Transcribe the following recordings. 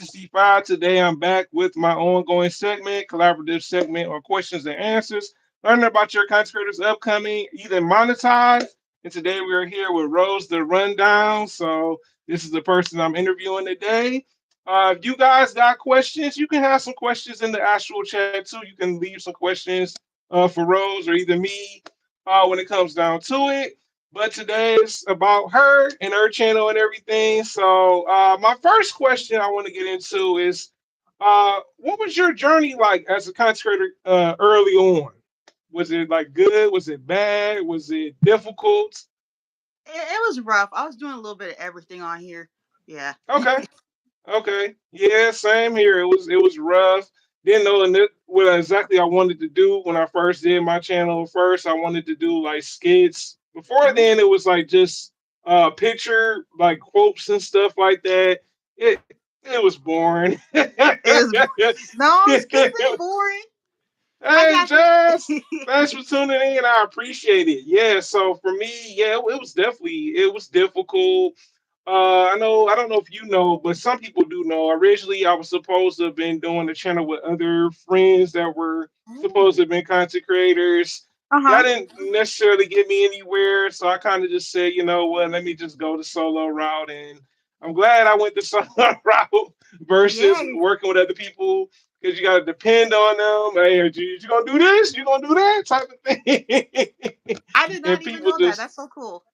365. Today I'm back with my ongoing segment, collaborative segment, or questions and answers. Learning about your content creators upcoming, either monetize. And today we are here with Rose the Rundown. So this is the person I'm interviewing today. If you guys got questions, you can have some questions in the actual chat too. You can leave some questions for Rose or either me when it comes down to it. But today is about her and her channel and everything. So my first question I want to get into is, what was your journey like as a content creator early on? Was it like good? Was it bad? Was it difficult? It was rough. I was doing a little bit of everything on here. Yeah. Okay, okay, yeah, same here. It was rough. Didn't know what exactly I wanted to do when I first did my channel. First, I wanted to do like skits. Before Mhm. then, it was like just picture like quotes and stuff like that. It was boring. It was no skits ain't boring. I Hey, got Jazz, you. thanks for tuning in. I appreciate it. Yeah, so for me, yeah, it was difficult. I don't know if you know, but some people do know. Originally, I was supposed to have been doing the channel with other friends that were supposed to Oh. have been content creators. That Uh-huh. didn't necessarily get me anywhere, so I kind of just said, you know what, let me just go the solo route, and I'm glad I went the solo route versus Yeah. working with other people because you got to depend on them. Hey, you gonna do this? You gonna do that type of thing? I did not And even people know that. just That's so cool.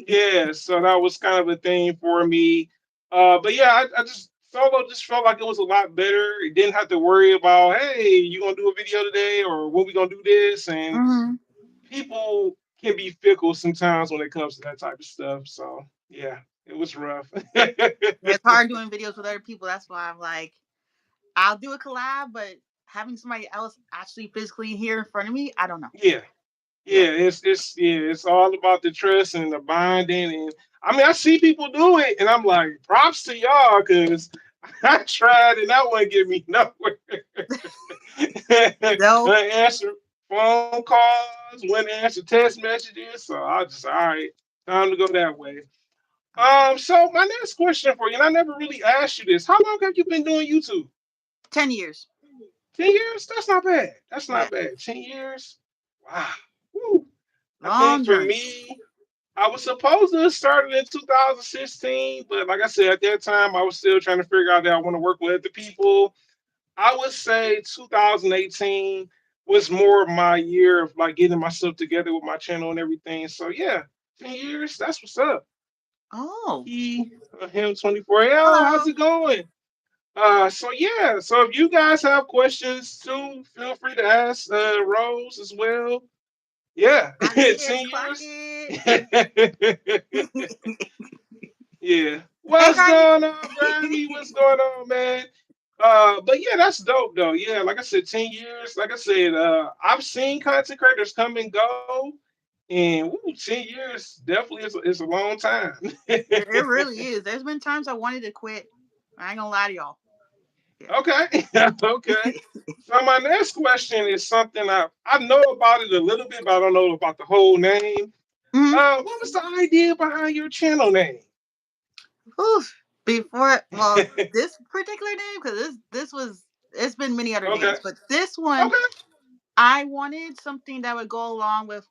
yeah, so that was kind of a thing for me. But yeah, I just solo just felt like it was a lot better. It didn't have to worry about, hey, you gonna do a video today or when we gonna do this? And hmm people can be fickle sometimes when it comes to that type of stuff. So yeah, it was rough. Yeah, it's hard doing videos with other people. That's why I'm like, I'll do a collab, but having somebody else actually physically here in front of me, I don't know. Yeah, Yeah. yeah, it's all about the trust and the bonding, and I mean I see people do it, and I'm like, props to y'all, because I tried and that wouldn't get me nowhere. No. I answer phone calls, wouldn't answer text messages, so I just all right, time to go that way. So my next question for you, and I never really asked you this: how long have you been doing YouTube? 10 years. 10 years? That's not bad. That's Yeah. not bad. 10 years. Wow. Woo. I think Long for journey. me, I was supposed to have started in 2016, but like I said, at that time, I was still trying to figure out that I want to work with other people. I would say 2018 was more of my year of like getting myself together with my channel and everything. So yeah, 10 years, that's what's up. Oh. Him 24. Yo, how's Hello. it going? So yeah, so if you guys have questions too, feel free to ask Rose as well. Yeah, Clock 10 it. Clock years. it. Yeah. Hey, What's Grimy. going on, Grammy? What's going on, man? But yeah, that's dope though. Yeah, like I said, 10 years. Like I said, I've seen content creators come and go, and 10 years definitely is a long time. It really is. There's been times I wanted to quit. I ain't gonna lie to y'all. Yeah. Okay, okay. So my next question is something I know about it a little bit, but I don't know about the whole name. hmm What was the idea behind your channel name? Oof. Before, well, this particular name, because this was, it's been many other Okay, names, but this one, okay. I wanted something that would go along with.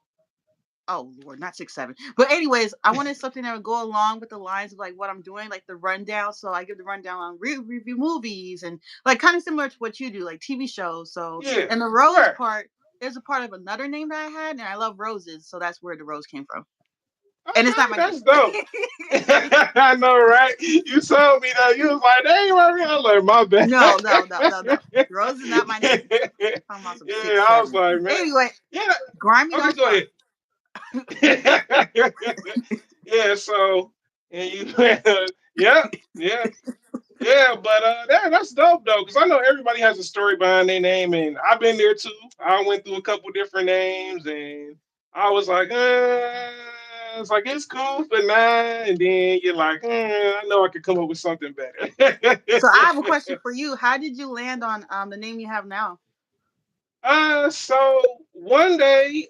Oh Lord, not 6 7. But anyways, I wanted something that would go along with the lines of like what I'm doing, like the rundown. So I give the rundown on review movies and like kind of similar to what you do, like TV shows. So Yeah, and the rose right. part is a part of another name that I had, and I love roses, so that's where the rose came from. And it's Okay, not my name. that's dope. I know, right? You told me that you was like, "Dang, Maria," I'm like, "My bad." No, no, no, no, no. Rose is not my name. I'm talking about some Yeah, six I was seven. like, "Man, Anyway, yeah." grimy Okay, don't go start. ahead. Yeah, so and you, yeah, yeah. Yeah, but that's dope though, because I know everybody has a story behind their name, and I've been there too. I went through a couple different names, and I was like, it's like it's cool for now, and then you're like, I know I could come up with something better. So I have a question for you. How did you land on the name you have now? So one day,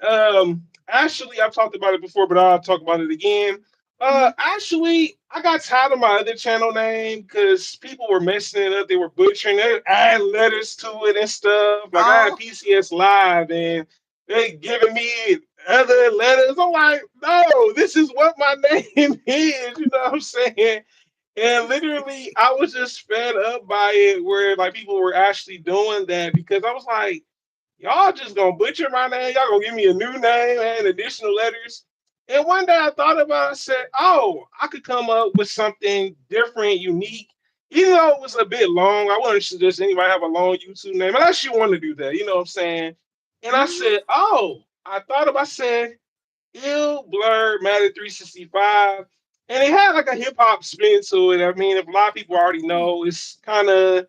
actually, I've talked about it before, but I'll talk about it again. hmm Actually. I got tired of my other channel name because people were messing it up. They were butchering it, add letters to it and stuff. Like I had Oh, PCS Live and they giving me other letters. I'm like, no, this is what my name is. You know what I'm saying? And literally, I was just fed up by it where like people were actually doing that because I was like, y'all just gonna butcher my name. Y'all gonna give me a new name and additional letters. And one day I thought about it, I said, oh, I could come up with something different, unique. Even though it was a bit long, I wouldn't suggest anybody have a long YouTube name unless you want to do that. You know what I'm saying? And I mm-hmm. said, oh, I thought about I said, Ill Blurred Matter 365. And it had like a hip hop spin to it. I mean, if a lot of people already know, it's kind of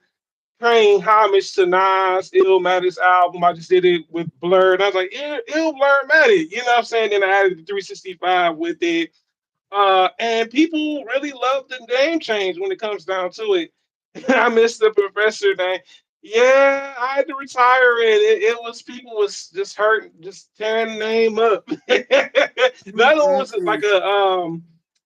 paying homage to Nas Illmatic's album. I just did it with Blurred. I was like, Ill Blurred Matic. You know what I'm saying? Then I added the 365 with it. And people really love the name change when it comes down to it. I missed the professor name. Yeah, I had to retire it. It was people was just hurting, just tearing the name up. The other one was Mm-mm. like a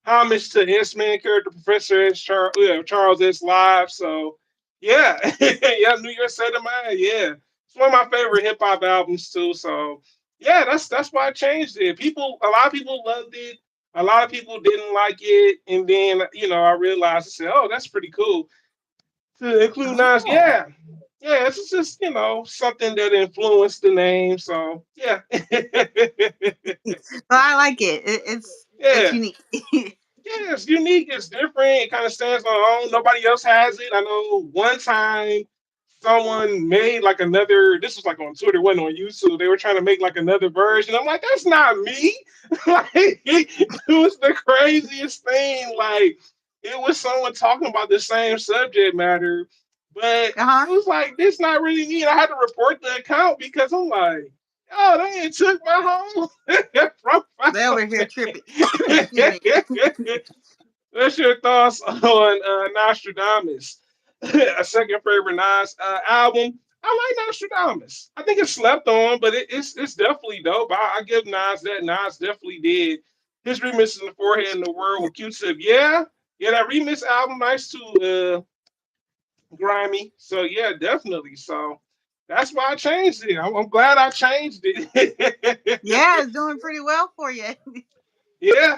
homage to S-Man character Professor S. Charles S. Live. So yeah, yeah, New York State of Mind. Yeah, it's one of my favorite hip hop albums too. So yeah, that's why I changed it. A lot of people loved it, a lot of people didn't like it, and then I realized I said, "Oh, that's pretty cool." To include Nas, Oh, yeah, yeah, it's just something that influenced the name. So yeah, but I like it. It's yeah, unique. yeah, it's unique. It's different. It kind of stands on its own. Nobody else has it. I know one time someone made like another. This was like on Twitter, wasn't on YouTube. They were trying to make like another version. I'm like, that's not me. Like, it was the craziest thing. Like, it was someone talking about the same subject matter, but Uh-huh. it was like this not really me. And I had to report the account because I'm like, oh, they ain't took my whole They profile over here tripping. Excuse me. pic. What's your thoughts on Nostradamus? A second favorite Nas album. I like Nostradamus. I think it's slept on, but it's definitely dope. I give Nas that. Nas definitely did his remix in the forehead in the world with Q-Tip. Yeah, yeah, that remix album nice too. Grimy. So yeah, definitely. So that's why I changed it. I'm glad I changed it. Yeah, it's doing pretty well for you. Yeah.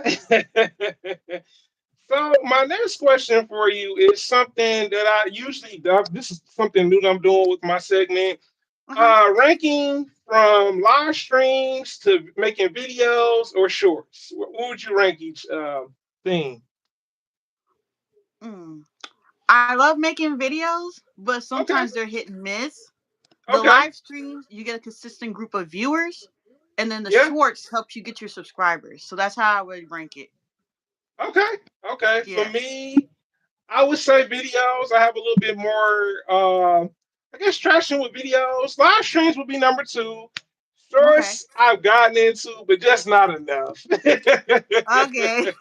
So my next question for you is something that I usually do. This is something new that I'm doing with my segment. Uh-huh. Ranking from live streams to making videos or shorts. What would you rank each thing? Mm. I love making videos, but Okay, sometimes they're hit and miss. The okay, live streams, you get a consistent group of viewers, and then the yeah, shorts helps you get your subscribers. So that's how I would rank it. okay, okay. For Yeah. me, I would say videos. I have a little bit more, I guess, traction with videos. Live streams would be number two. Okay. Shorts, I've gotten into, but just not enough. Okay.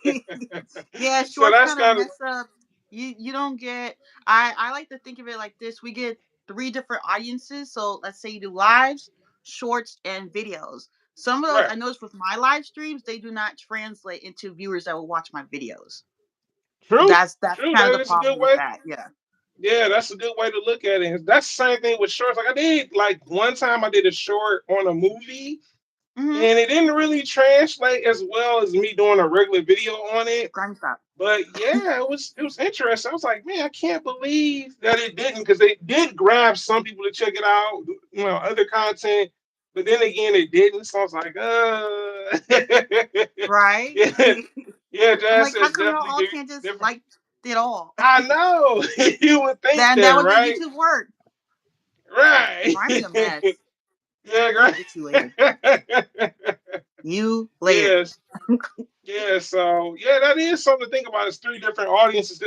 Yeah, So shorts that's kind of kind of mess up. You don't get. I like to think of it like this. We get three different audiences. So let's say you do lives, shorts, and videos. Some of those right. I noticed with my live streams, they do not translate into viewers that will watch my videos. True, That's true. kind of the That is a good problem with way. that. Yeah. Yeah, that's a good way to look at it. That's the same thing with shorts. Like I did, like one time I did a short on a movie, Mm-hmm. and it didn't really translate as well as me doing a regular video on it. Grimy stop. But yeah, it was interesting. I was like, man, I can't believe that it didn't because they did grab some people to check it out, other content. But then again, it didn't. So I was like, Right. yeah, yeah, I'm Jazz like, how is come y'all definitely all can't just different. like it all? I know you would think Then that that, would make right? YouTube work. Right. Grimy a mess. Yeah, I'll get you later. right. You later. Yes. Yeah, so yeah, that is something to think about. It's three different audiences.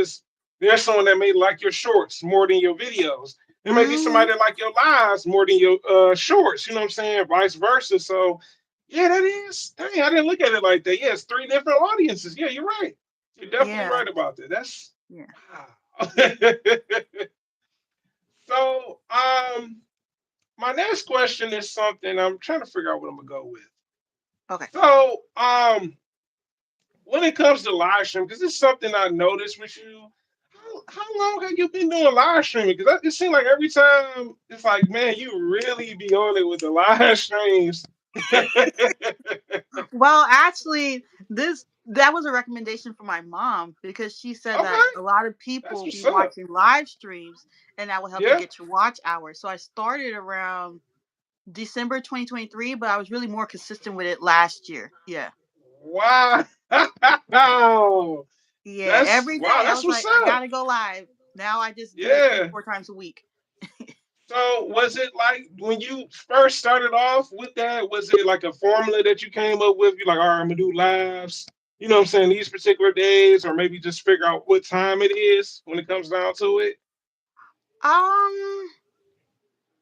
There's someone that may like your shorts more than your videos. There may be Mm-hmm. somebody that like your lives more than your shorts. You know what I'm saying? Vice versa. So yeah, that is. Dang, I didn't look at it like that. Yeah, it's three different audiences. Yeah, you're right. You're definitely Yeah. right about that. That's Yeah. wow. So my next question is something I'm trying to figure out what I'm gonna go with. Okay. So when it comes to live stream, because it's something I noticed with you. How long have you been doing live streaming? Because it seems like every time it's like, man, you really be on it with the live streams. Well, actually, this that was a recommendation from my mom because she said that Okay, a lot of that's people be what's up. watching live streams and that will help you Yeah. get your watch hours. So I started around December 2023, but I was really more consistent with it last year. Yeah. Wow. Yeah. That's Every wow. day I That's was what's like, I up. gotta go live. Now I just do it three, Yeah. 4 times a week. So was it like when you first started off with that? Was it like a formula that you came up with? You like, all right, I'm gonna do lives. You know what I'm saying? These particular days, or maybe just figure out what time it is when it comes down to it. Um,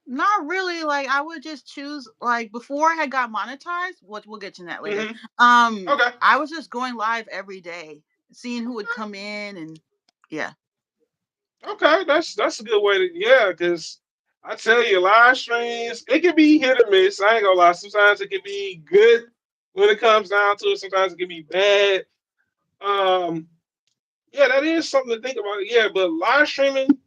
Not really. Like I would just choose like before I had got monetized, which we'll get to that later. Hmm. Okay. I was just going live every day, seeing who would Okay. come in and yeah. Okay. That's a good way to yeah, because I tell you, live streams, it can be hit or miss. I ain't gonna lie. Sometimes it can be good when it comes down to it. Sometimes it can be bad. Um, Yeah, that is something to think about. Yeah, but live streaming,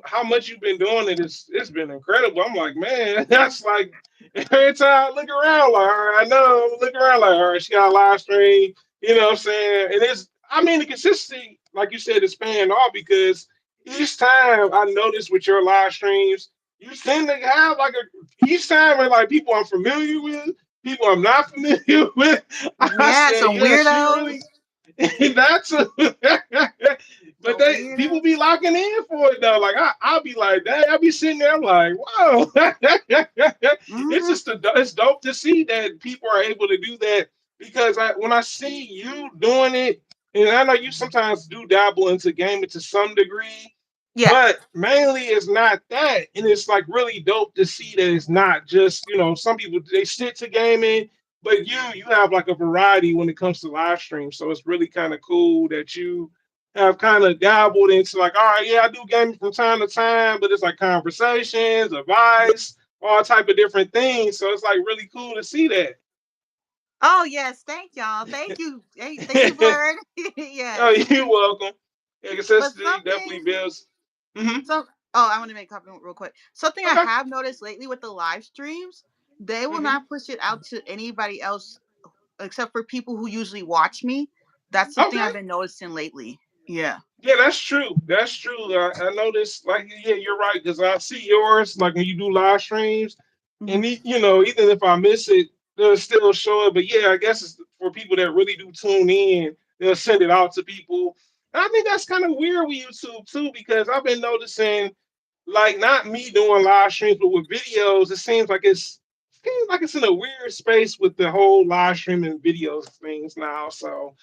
how much you've been doing it is it's been incredible. I'm like, man, that's like every time I look around, like, all right, I know, look around, like, all right, she got a live stream. You know what I'm saying? And it's, I mean, the consistency, like you said, is paying off because each time I notice with your live streams, you tend to have like each time when like people I'm familiar with, people I'm not familiar with. I Yeah, said, some yeah, she weirdos. really that's a, but Some they people be weirdos. locking in for it though. Like I'll be like that. I'll be sitting there like, wow. It's Hmm. just it's dope to see that people are able to do that because when I see you doing it, and I know you sometimes do dabble into gaming to some degree, Yeah. but mainly it's not that, and it's like really dope to see that it's not just some people they stick to gaming but you have like a variety when it comes to live streams. So it's really kind of cool that you have kind of dabbled into like, all right, yeah, I do gaming from time to time, but it's like conversations, Yeah. advice, all type of different things. So it's like really cool to see that. Oh yes, thank y'all. Thank you. Hey, thank you, Blurred. Oh, Yes. you're welcome. Yeah, But consistency definitely something builds. Hmm. So, I want to make a comment real quick. Something I Okay. have noticed lately with the live streams, they will Hmm. not push it out to anybody else except for people who usually watch me. That's something Okay. I've been noticing lately. Yeah. Yeah, that's true. That's true. I noticed, like, yeah, you're right because I see yours, like when you do live streams, Hmm. and even if I miss it, they'll still show it. But yeah, I guess it's for people that really do tune in, they'll send it out to people. And I think that's kind of weird with YouTube too, because I've been noticing, like, not me doing live streams, but with videos, it seems like it's in a weird space with the whole live streaming videos things now. So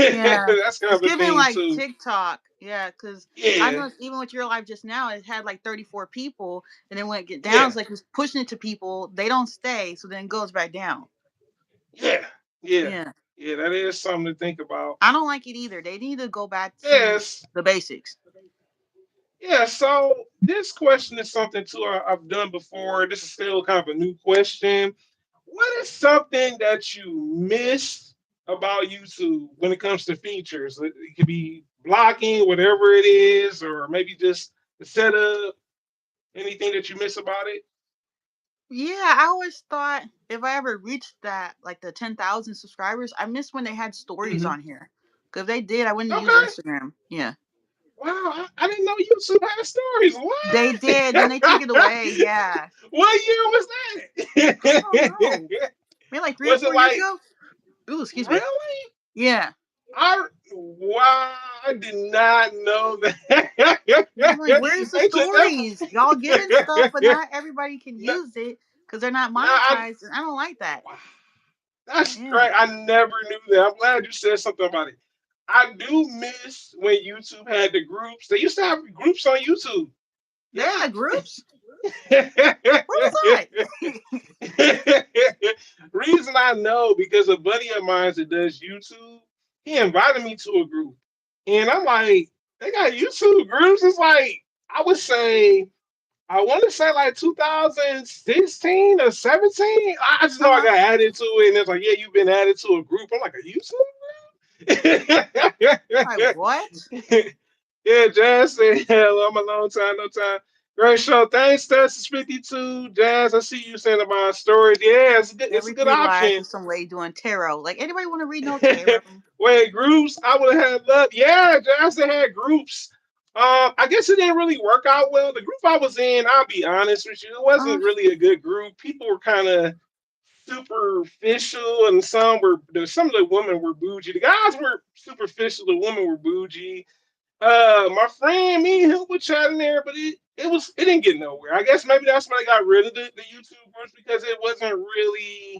Yeah. that's kind It's of a giving thing like too. TikTok. Yeah, because I Yeah, know even with your live just now, it had like 34 people, and then when it get down, yeah, it's like it's pushing it to people. They don't stay, so then it goes back down. yeah, yeah, Yeah. yeah. That is something to think about. I don't like it either. They need to go back to Yes, the basics. yeah. So this question is something too I've done before. This is still kind of a new question. What is something that you miss about YouTube when it comes to features? It could be blocking, whatever it is, or maybe just the setup. Anything that you miss about it? Yeah, I always thought if I ever reached that, like the 10,000 subscribers, I miss when they had stories Hmm. on here. Because if they did, I wouldn't use Okay. Instagram. Yeah. Wow, I didn't know YouTube had stories. They did. Then they took it What? away. Yeah. What year was I don't know. that? Maybe like three or Was it four years like ago? Ooh, excuse me. really? Yeah. I wow, I did not know that. Yeah, I'm like, where's the They took that. stories? Y'all giving stuff, but not everybody can No, use it because they're not no, I, monetized. And I don't like that. wow, that's Yeah. great. I never knew that. I'm glad you said something about it. I do miss when YouTube had the groups. They used to have groups on YouTube. They Yeah. had groups? Reason Where was I? I know because a buddy of mine that does YouTube, he invited me to a group, and I'm like, they got YouTube groups. It's like I would say, I want to say like 2016 or 17. I just know I Uh-huh. got added to it, and it's like, yeah, you've been added to a group. I'm like a YouTube group. Like what? Yeah, Jazz said, hello, I'm a long time, no time. Great show. Thanks, Stats52. Jazz, I see you saying about stories. Yeah, it's a Every good 3 lives option. is some lady doing tarot. Like anybody want to read no tarot? Wait, groups? I would have had love. Yeah, Jazz had groups. I guess it didn't really work out well. The group I was in, I'll be honest with you, it Uh, wasn't really a good group. People were kind of superficial, and some of the women were bougie. The guys were superficial, the women were bougie. My friend, me and him were chatting there, but it didn't get nowhere. I guess maybe that's why they got rid of the YouTube groups because it wasn't really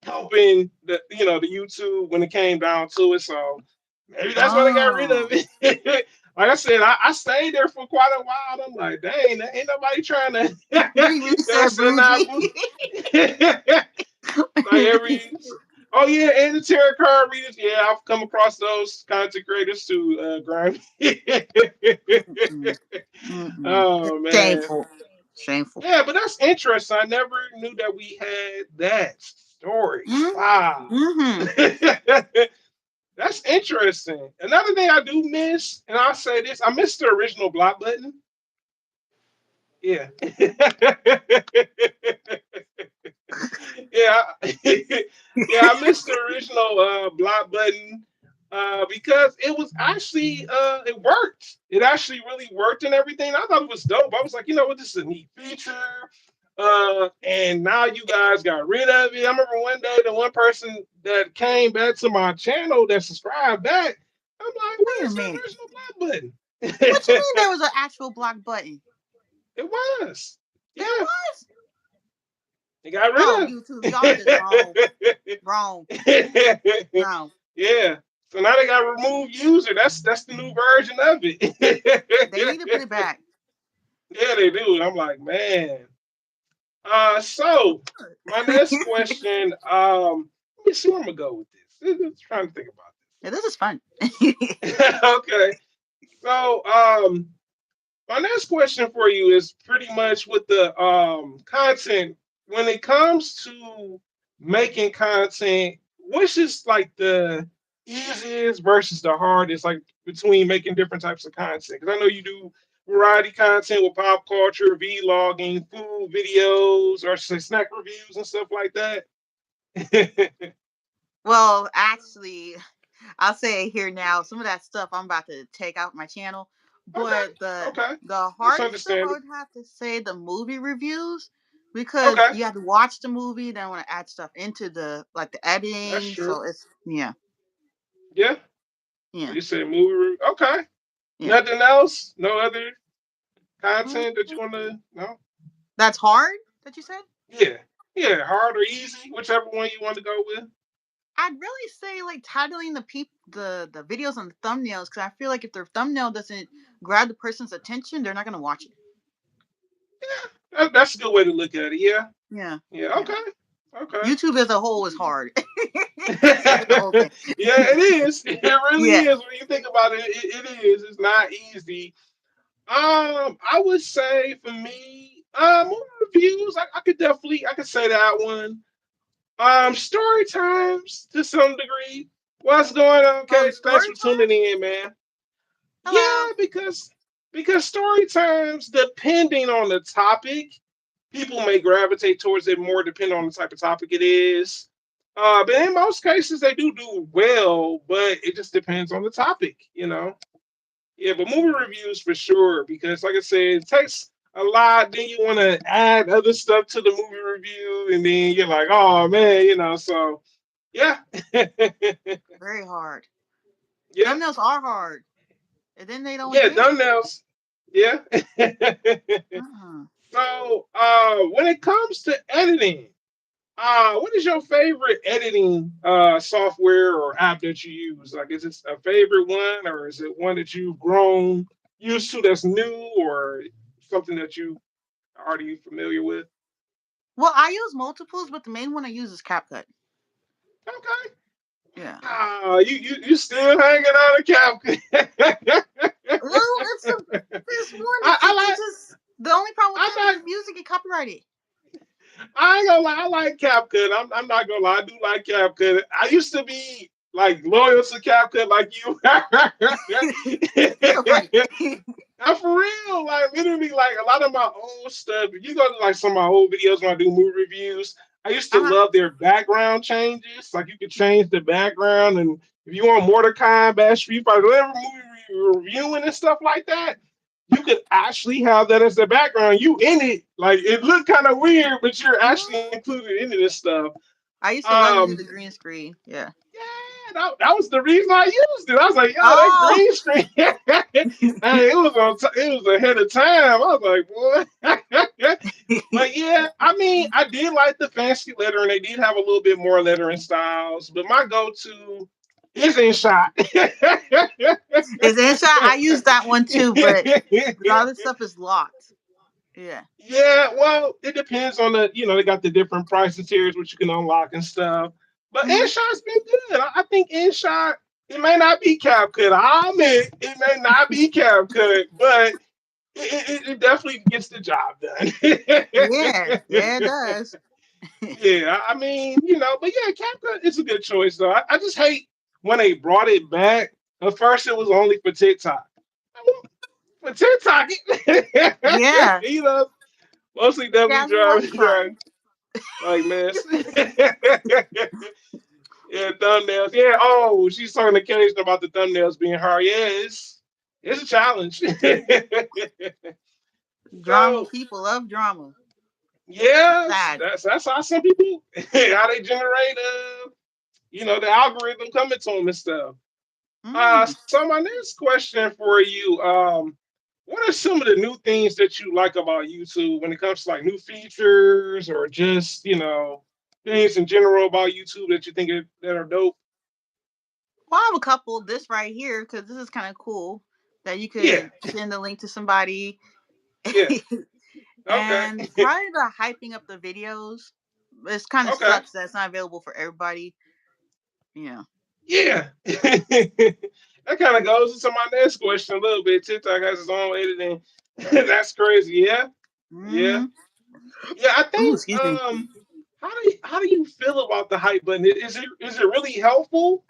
helping the YouTube when it came down to it. So maybe that's why they got rid of oh, it. Like I said, I stayed there for quite a while. I'm like, dang, ain't nobody trying to, you really said say nah, bougie. boo. Like every oh yeah, and the tarot card readers. Yeah, I've come across those content creators too, Grime. Mm-mm, mm-mm. Oh man. Shameful, shameful. Yeah, but that's interesting. I never knew that we had that stories. Wow. Mm-hmm. That's interesting. Another thing I do miss, and I'll say this, I miss the original block button. Yeah. Yeah, yeah, I missed the original block button because it was actually it worked. It actually really worked and everything. I thought it was dope. I was like, you know what, this is a neat feature. And now you guys got rid of it. I remember one day the one person that came back to my channel that subscribed back, I'm like, Wait a where's minute. the original What you block mean there button? was an actual block button? It was. There Yeah, was. they got Oh, rid of YouTube, y'all just wrong, it. wrong. No, Yeah. So now they got remove user. That's the new version of they need to put it. it back. Yeah, they do. I'm like, man. So my next question, let me see where I'm gonna go with this. I'm trying to think about Yeah, this is fun. this. Okay. So my next question for you is pretty much with the content when it comes to making content, what's just like the easiest versus the hardest, like between making different types of content? Because I know you do variety content with pop culture, vlogging, food videos, or say snack reviews and stuff like that. Well, actually, I'll say it here now. Some of that stuff I'm about to take out my channel, Okay, but okay, the that's hardest stuff I understandable. would have to say the movie reviews because Okay, you have to watch the movie, then want to add stuff into the like the that's editing. true. So it's yeah, Yeah. So yeah, you said movie. Okay. yeah. Nothing else? No other Mm, content that you want to know? that's hard. That you said. Yeah, yeah, hard or easy, whichever one you want to go with. I'd really say like titling the videos and the thumbnails because I feel like if their thumbnail doesn't grab the person's attention, they're not gonna watch it. Yeah, that's a good way to look at it. Yeah, Yeah, yeah, yeah. okay, okay. YouTube as a whole is hard. That's the whole Yeah, thing. it is. It really Yeah. is. When you think about it, it is. It's not easy. I would say for me, movie reviews. I could say that one. Story times to some degree. What's going on, Oh, Kate? Thanks story for tuning times. in, man. Hello. Yeah, because story times, depending on the topic, people may gravitate towards it more depending on the type of topic it is. But in most cases, they do well, but it just depends on the topic. Yeah, but movie reviews for sure because, like I said, it takes a lot. Then you want to add other stuff to the movie review, and then you're like, oh man. So yeah, Very hard. yeah, Thumbnails are hard, and then they don't yeah, hit. thumbnails. Yeah. Uh-uh. So, when it comes to editing, what is your favorite editing software or app that you use? Like, is it a favorite one, or is it one that you've grown used to that's new, or something that you are already familiar with? Well, I use multiples, but the main one I use is CapCut. Okay. Yeah. You still hanging on a cap? No, it's the best one. I It like. just the only problem with I them is like. the music get copyrighted. I ain't gonna lie, I like CapCut. I'm not gonna lie, I do like CapCut. I used to be like loyal to CapCut like you. You're so funny. I'm for real. Like literally, like a lot of my old stuff. If you go to like some of my old videos when I do movie reviews, I used to Uh-huh. love their background changes. Like you could change the background, and if you want Mordecai, Bad Street Fighter, whatever movie you're reviewing and stuff like that, you could actually have that as the background. You in it, like it looked kind of weird, but you're actually Mhm. included in this stuff. I used to love using Um, the green screen. Yeah. yeah, that was the reason I used it. I was like, yo, that Oh. green screen, hey, it was it was ahead of time. I was like, boy. But yeah, I mean, I did like the fancy lettering. They did have a little bit more lettering styles, but my go-to is InShot. Is InShot? I use that one too, but a lot of the stuff is locked. Yeah. Yeah, well, it depends on the, they got the different pricing tiers which you can unlock and stuff. But Hmm. InShot's been good. I think InShot, it may not be CapCut. I admit it may not be CapCut, but it definitely gets the job done. Yeah. Yeah, it does. Yeah, I mean, but yeah, CapCut is a good choice though. I just hate when they brought it back. At first, it was only for TikTok. I mean, for TikTok, Yeah. you know, mostly Yeah, definitely that's the worst part. driving like mess. Yeah, thumbnails. Yeah. Oh, she's talking to Cage about the thumbnails being hard. Yeah, it's a challenge. Drama. So People love drama. yes, Sad. that's how some people how they generate the algorithm coming to them and stuff. Mm. So my next question for you, what are some of the new things that you like about YouTube when it comes to like new features or just things in general about YouTube that you think that are dope? Well, I have a couple. This right here, because this is kind of cool that you Yeah, could send the link to somebody. yeah, okay, And probably the hyping up the videos. It's kind of okay, sucks that it's not available for everybody. Yeah. yeah. That kind of goes into my next question a little bit. TikTok has its own editing. That's crazy. Yeah, yeah, Hmm. yeah. I Ooh, think excuse me. how do you feel about the hype button? Is it really helpful?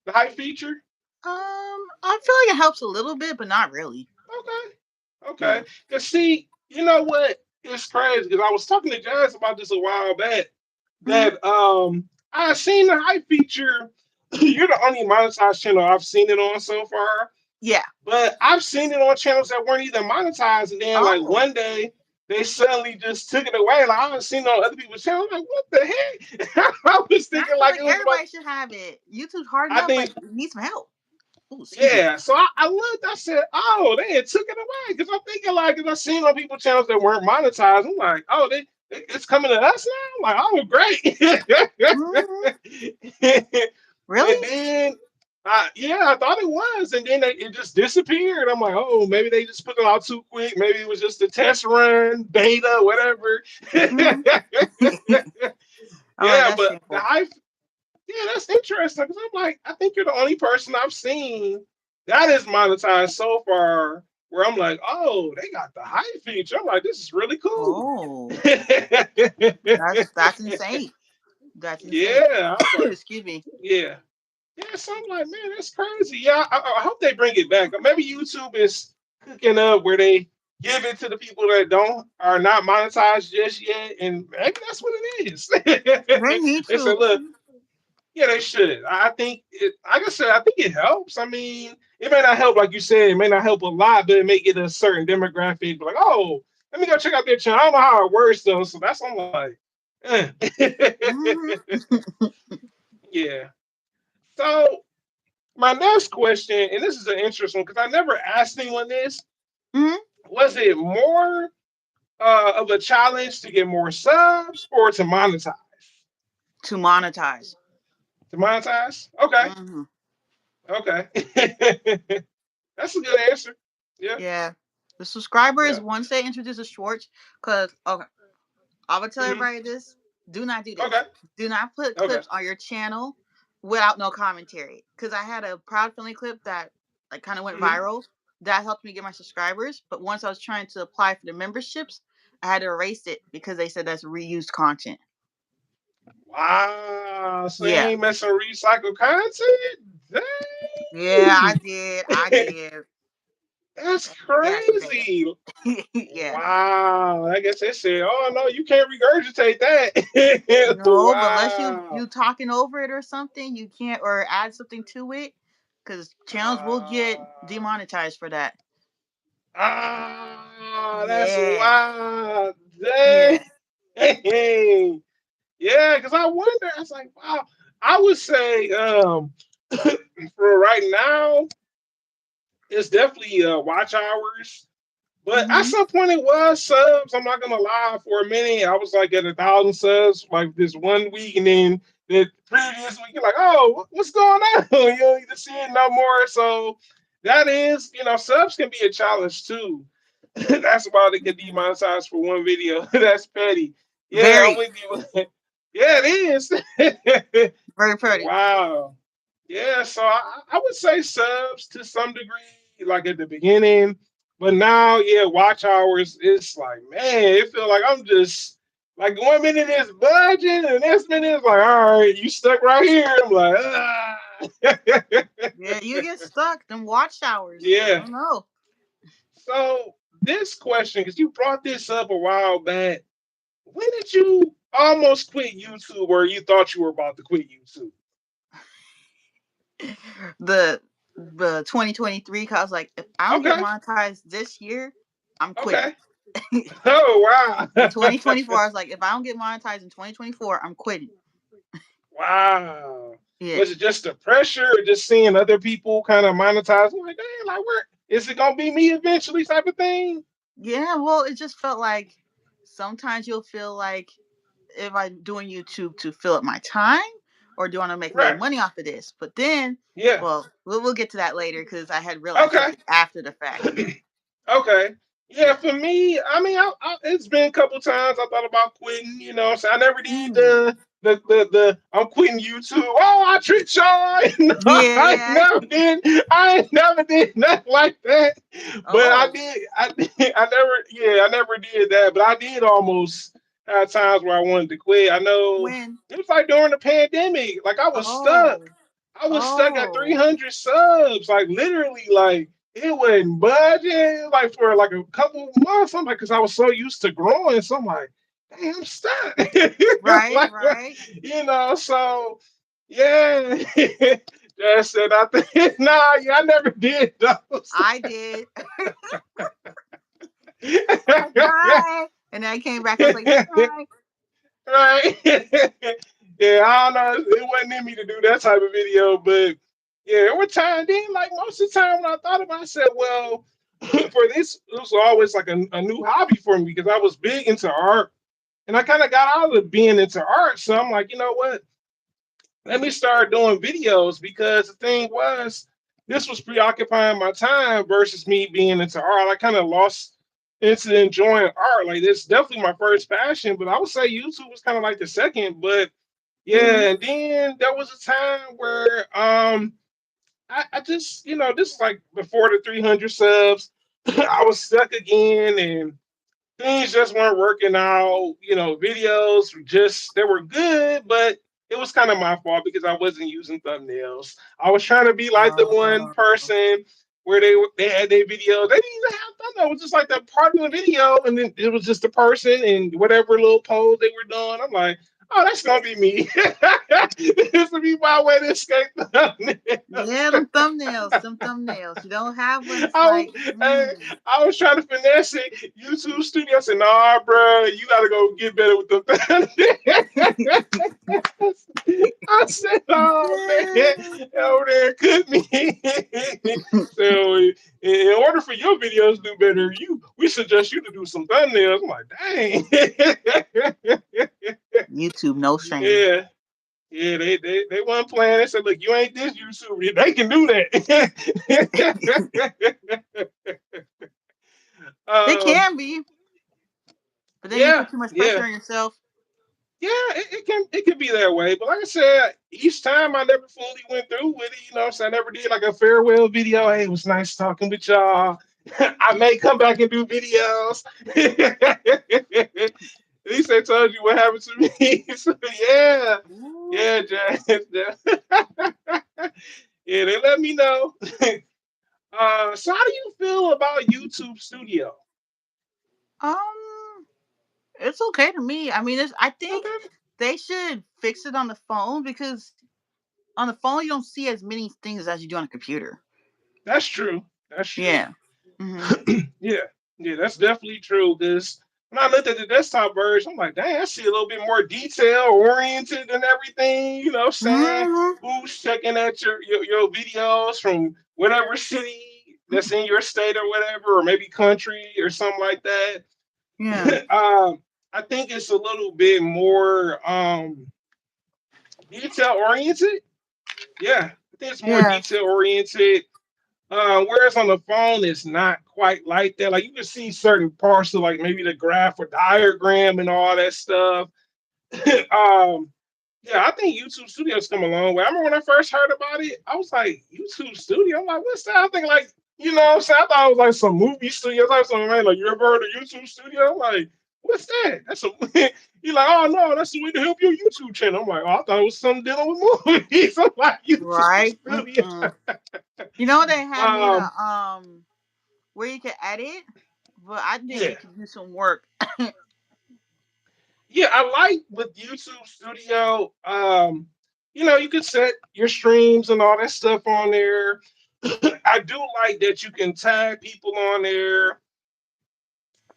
The hype feature? I feel like it helps a little bit, but not really. Okay. Yeah. Okay. Cause see, you know what? It's crazy because I was talking to Jazz about this a while back. Hmm. That I seen the hype feature. You're the only monetized channel I've seen it on so far. Yeah. But I've seen it on channels that weren't even monetized, and then like Oh. one day they suddenly just took it away. Like I haven't seen it on other people's channels. I'm like, what the heck? I was I thinking feel like like it was about. everybody should have it. YouTube's hard I enough, but think it needs some help. Oh, excuse me. Yeah, so I looked, I said, oh, they had took it away. Because I'm thinking, like, because I seen on people's channels that weren't monetized. I'm like, oh, it's coming to us now? I'm like, oh, great. Hmm. And Really? then, yeah, I thought it was. And then it just disappeared. I'm like, oh, maybe they just put it out too quick. Maybe it was just a test run, beta, whatever. Hmm. Oh, Yeah, that's but the shameful. hype yeah, that's interesting because I'm like, I think you're the only person I've seen that is monetized so far where I'm like, oh, they got the hype feature. I'm like, this is really cool. Oh, that's insane. That's insane. Yeah, I was like, Excuse me. yeah. Yeah, so I'm like, man, that's crazy. Yeah, I hope they bring it back. Or maybe YouTube is cooking up where they give it to the people that don't are not monetized just yet, and maybe that's what it is. They need They said, to. look, yeah, they should. I think it. Like I said, I think it helps. I mean, it may not help, like you said, it may not help a lot, but it may get a certain demographic. Like, oh, let me go check out their channel. I don't know how it works though, so that's I'm like, eh. Hmm. Yeah. So my next question, and this is an interesting one because I never asked anyone this. Hmm. Was it more of a challenge to get more subs or to monetize? To monetize. To monetize? Okay. Hmm. Okay. That's a good answer. Yeah. Yeah. The subscribers, Yeah. once they introduce the shorts, because, okay, I would tell Hmm. everybody this: do not do this. Okay. Do not put Okay. clips on your channel without no commentary. Because I had a Proud Family clip that like kind of went Hmm. viral. That helped me get my subscribers. But once I was trying to apply for the memberships, I had to erase it because they said that's reused content. Wow. So they Yeah. ain't messing with recycled content? Yeah, I Dang. did. I did. That's Yeah, crazy. bad. Yeah. Wow. I guess they said, oh no, you can't regurgitate that. No, but unless you Wow. talking over it or something, you can't or add something to it, because channels will get Ah, demonetized for that. that's Yeah. wild. Yeah. Dang. Yeah, because I wonder, I was like, wow. I would say for right now, it's definitely watch hours. But at Mhm. some point it was subs. I'm not gonna lie. For a minute, I was like at 1,000 subs like this one week, and then the previous week, you're like, oh, what's going on? You don't need to see it no more. So that is, subs can be a challenge too. That's why they get Mhm. demonetized for one video. That's petty. Yeah, I'm Very, with you. Yeah, it is. very pretty. Wow. Yeah, so I would say subs to some degree, like at the beginning, but now, yeah, watch hours. It's like, man, it feel like I'm just like 1 minute is budget, and the next minute is like, all right, you stuck right here. I'm like, ah. Yeah, you get stuck. Them watch hours. I Yeah. don't know. So this question, because you brought this up a while back, when did you almost quit YouTube, or you thought you were about to quit YouTube? the the 2023. Cause I was like, if I don't get Okay. monetized this year, I'm quitting. Okay. Oh In wow. 2024, I was like, if I don't get monetized in 2024, I'm quitting. Wow. Yeah. Was it just the pressure or just seeing other people kind of monetize? I'm like, dang, like where is it gonna be me eventually type of thing? Yeah, well, it just felt like sometimes you'll feel like, if I'm doing YouTube to fill up my time, or do I want to make a little Right. money off of this? But then, Yeah. well, we'll get to that later because I had realized Okay. something after the fact. Yeah. Okay. Yeah, Yeah. for me, I mean, it's been a couple times I thought about quitting. So I never did Mm. the I'm quitting YouTube. Oh, I tricked y'all. No, Yeah, yeah. I ain't never did nothing like that. But I Oh, did. I did. I never. Yeah, I never did that. But I did almost have times where I wanted to quit. I know when? it was like during the pandemic. Like I was stuck. Oh, I was stuck at oh, 300 subs. Like literally, like it wasn't budging like for like a couple months. I'm like, because I was so used to growing, so I'm like, damn, I'm stuck. right, Like, right. so yeah. That's it. I think nah, yeah, I never did those. I did. I'm like, bye. And then I came back. I was like, bye. Right? Yeah, I don't know. It wasn't in me to do that type of video, but yeah, over time, then like most of the time when I thought about it, I said, well, for this was always like a new hobby for me because I was big into art and I kind of got out of being into art. So I'm like, you know what? Let me start doing videos because the thing was, this was preoccupying my time versus me being into art. I kind of lost into enjoying art. Like, it's definitely my first passion, but I would say YouTube was kind of like the second. But Hmm. yeah, and then there was a time where I just, this is like before the 300 subs. I was stuck again and things just weren't working out. Videos just they were good, but it was kind of my fault because I wasn't using thumbnails. I was trying to be like the one Oh, person where they had their video. They didn't even have thumbnails. It was just like the part of the video, and then it was just the person and whatever little pose they were doing. I'm like, oh, that's gonna be me. This will be my way to escape yeah, thumbnails. them thumbnails, them thumbnails. You don't have one. It's I was, like, I was trying to finesse it. YouTube Studio said, "Nah, bro, you gotta go get better with the." I said, "Oh man, over there could me." So, in order for your videos to do better, we suggest you to do some thumbnails. I'm like, dang. YouTube, no shame. Yeah. Yeah, they weren't playing. They said, "Look, you ain't this YouTuber. They can do that." They um, can be, but then you yeah, put too much yeah, pressure on yourself. yeah. It can be that way. But like I said, each time I never fully went through with it. So I never did like a farewell video. Hey, it was nice talking with y'all. I may come back and do videos. He said, say told you what happened to me. So, yeah, Ooh. yeah, Jazz. Yeah, they let me know. So how do you feel about YouTube Studio? Um, it's okay to me. I mean, I think Okay, they should fix it on the phone because on the phone you don't see as many things as you do on a computer. that's true. That's true. Yeah. Mhm. Yeah, yeah, that's definitely true. Because when I looked at the desktop version, I'm like, dang, I see a little bit more detail oriented and everything. You know what I'm saying? Mhm. Who's checking at your videos from whatever city that's in your state or whatever, or maybe country or something like that. Yeah. I think it's a little bit more detail oriented. Yeah, I think it's more Yeah. detail oriented. Whereas on the phone, it's not quite like that. Like you can see certain parts of like maybe the graph or diagram and all that stuff. um, yeah, I think YouTube Studio's come a long way. I remember when I first heard about it, I was like, YouTube Studio? I'm like, what's that? I think like, you know what I'm saying? I thought it was like some movie studio type something, man. Like, you ever heard of YouTube Studio? I'm like, what's that? That's a you're like, oh no, that's the way to help your YouTube channel. I'm like, oh, I thought it was something dealing with movies. I'm like, YouTube Right. Studio. You know they had made Um, a where you can edit, but I think yeah. it could use some work. Yeah, I like with YouTube Studio, you know, you can set your streams and all that stuff on there. I do like that you can tag people on there.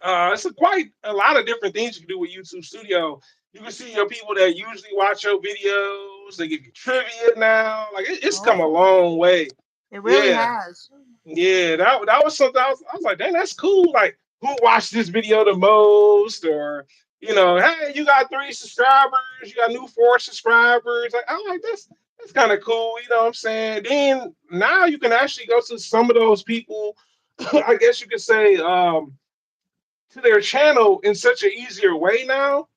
It's quite a lot of different things you can do with YouTube Studio. You can see your people that usually watch your videos. They give you trivia now. Like it's come a Oh, long way. it really Yeah, has. yeah, that was something I was like, dang, that's cool. Like, who watched this video the most? Or, you know, hey, you got 3 subscribers, you got new 4 subscribers. Like, I'm like, that's kind of cool, you know what I'm saying? Then now you can actually go to some of those people, I guess you could say, to their channel in such an easier way now.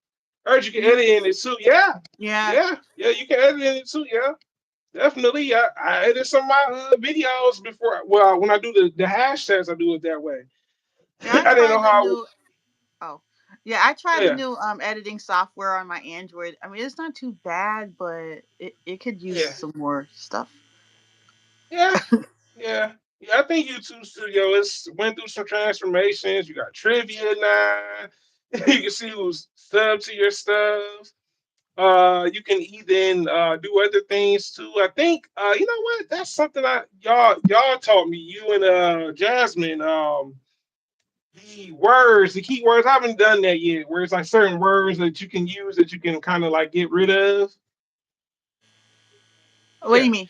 Or you can edit in it too. Yeah, Yeah. yeah, you can edit in it too. Yeah. Definitely, I edit some of my videos before. Well, when I do the hashtags, I do it that way. Yeah, I I didn't know tried the how. new oh. Yeah, I tried the Yeah, new editing software on my Android. I mean, it's not too bad, but it could use yeah, some more stuff. yeah, yeah, yeah. I think YouTube Studio is went through some transformations. You got trivia now. You can see who's sub to your stuff. You can even do other things too. I think you know what? That's something I y'all taught me. You and Jasmine. The key words. I haven't done that yet. Where it's like certain words that you can use that you can kind of like get rid of. What do Yeah. you mean?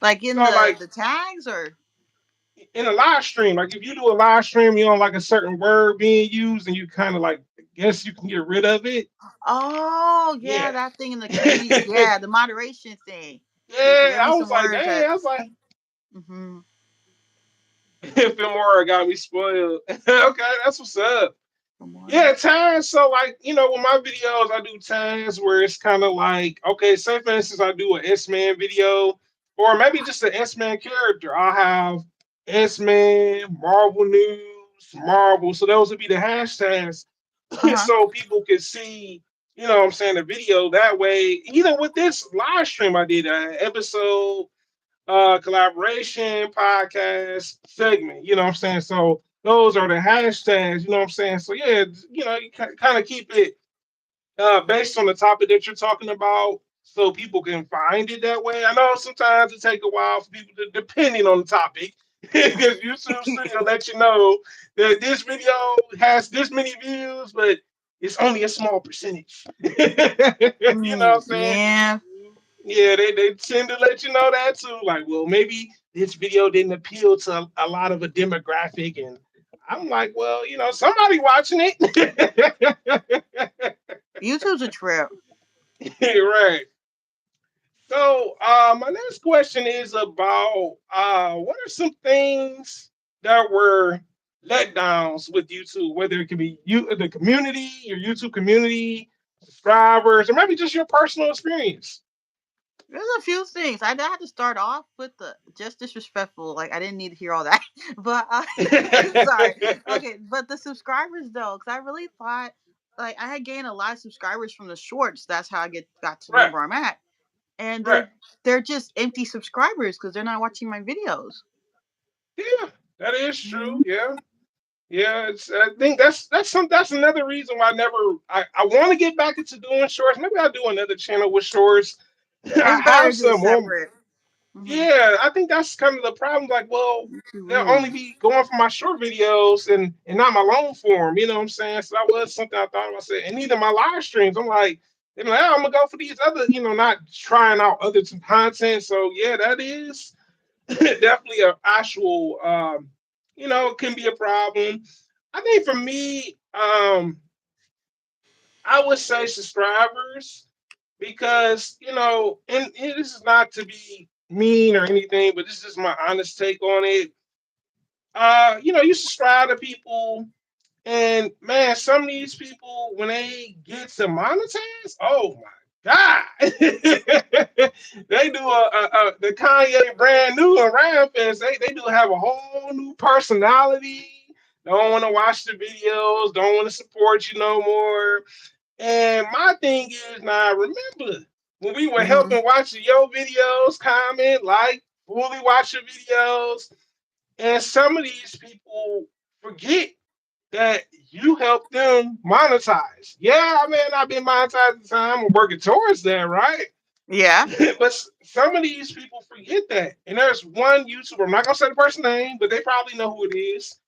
Like in So like the tags or? in a live stream, like if you do a live stream, you don't like a certain word being used, and you kind of like guess you can get rid of it. Oh, yeah, Yeah. that thing in the community. Yeah. Yeah, the moderation thing. Yeah, because there I be was some like, words dang. that. I was like, Hmm. Filmora got me spoiled. Okay, that's what's up. More. Yeah, tags. So like, you know, with my videos, I do tags where it's kind of like, okay, say for instance, I do an S-Man video, or maybe just an S-Man character. I'll have S-Man, Marvel News, Marvel. So those would be the hashtags. Uh huh. So people can see, you know what I'm saying, the video that way. Even with this live stream I did, an episode collaboration podcast segment. You know what I'm saying? So those are the hashtags. You know what I'm saying? So yeah, you know, you kind of keep it based on the topic that you're talking about, so people can find it that way. I know sometimes it take a while for people to, depending on the topic, because YouTube Studio let you know that this video has this many views, but it's only a small percentage. You know what I'm saying? Yeah. Yeah, they tend to let you know that too. Like, well, maybe this video didn't appeal to a lot of a demographic, and I'm like, well, you know, somebody watching it. YouTube's a trip. Right. So, my next question is about what are some things that were letdowns with YouTube, whether it could be you, the community, your YouTube community, subscribers, or maybe just your personal experience. There's a few things. I had to start off with the just disrespectful. Like I didn't need to hear all that, but sorry. Okay, but the subscribers though, because I really thought. like I had gained a lot of subscribers from the shorts. That's how I got to the Right, number I'm at. And right. they're just empty subscribers because they're not watching my videos. Yeah, that is true. Mhm. Yeah. Yeah, I think that's another reason why I want to get back into doing shorts. Maybe I'll do another channel with shorts. I You better have do it some on. separate. Hmm. Yeah, I think that's kind of the problem. Like, well, You're too they'll rude. only be going for my short videos and not my long form. You know what I'm saying? So that was something I thought about. Said, and either my live streams, I'm like, they're like, oh, I'm gonna go for these other, not trying out other content. So yeah, that is definitely a actual, can be a problem. I think for me, I would say subscribers because and this is not to be mean or anything, but this is my honest take on it. You subscribe to people, and man, some of these people when they get to monetize, oh my god, they do the Kanye brand new and Rampage. They do have a whole new personality. Don't want to watch the videos. Don't want to support you no more. And my thing is now, remember when we were Hmm. helping watch your videos, comment, like, fully watch your videos, and some of these people forget that you help them monetize. Yeah, I mean, I've been monetized at the time. I'm working towards that, right? Yeah. But some of these people forget that. And there's one YouTuber, I'm not gonna say the person's name, but they probably know who it is.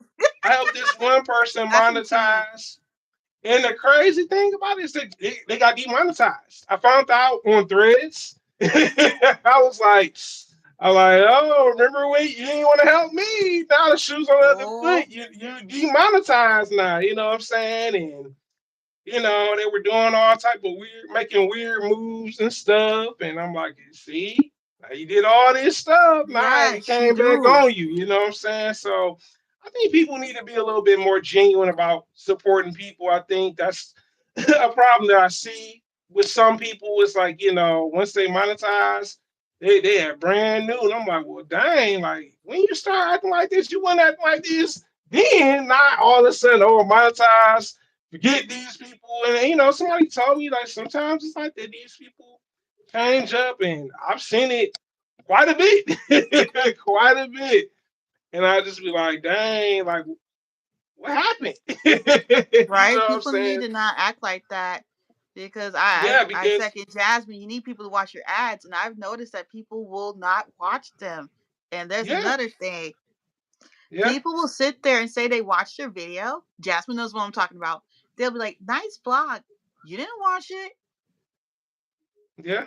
I helped this one person That's some tea. monetize. And the crazy thing about it is that they got demonetized. I found out on threads. I was like, oh, remember when you didn't want to help me? Now the shoes on the other Oh, foot. You demonetized now. You know what I'm saying? And they were doing all type of weird, making weird moves and stuff. And I'm like, see, now you did all this stuff. Now it yes, you came back do. on you. You know what I'm saying? So I think people need to be a little bit more genuine about supporting people. I think that's a problem that I see with some people. It's like, once they monetize, they are brand new. And I'm like, well, dang, like when you start acting like this, you want to act like this, then not all of a sudden, oh, monetize, forget these people. And somebody told me like sometimes it's like that these people change up, and I've seen it quite a bit, quite a bit. And I just be like, dang, like what happened? You know Right? what I'm People need saying? to not act like that because I Yeah, I, I because second Jasmine. You need people to watch your ads, and I've noticed that people will not watch them. And there's yeah, another thing: yeah, people will sit there and say they watched your video. Jasmine knows what I'm talking about. They'll be like, "Nice vlog. You didn't watch it." yeah,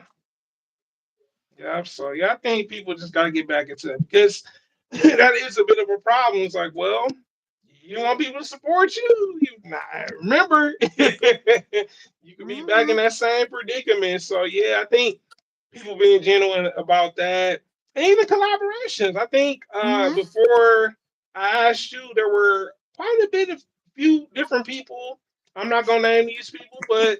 yeah. So yeah, I think people just gotta get back into it because that is a bit of a problem. It's like, well, you want people to support you. Remember, you could be back in Hmm. that same predicament. So yeah, I think people being genuine about that, and even collaborations. I think Hmm. before I asked you, there were quite a bit of few different people. I'm not gonna name these people, but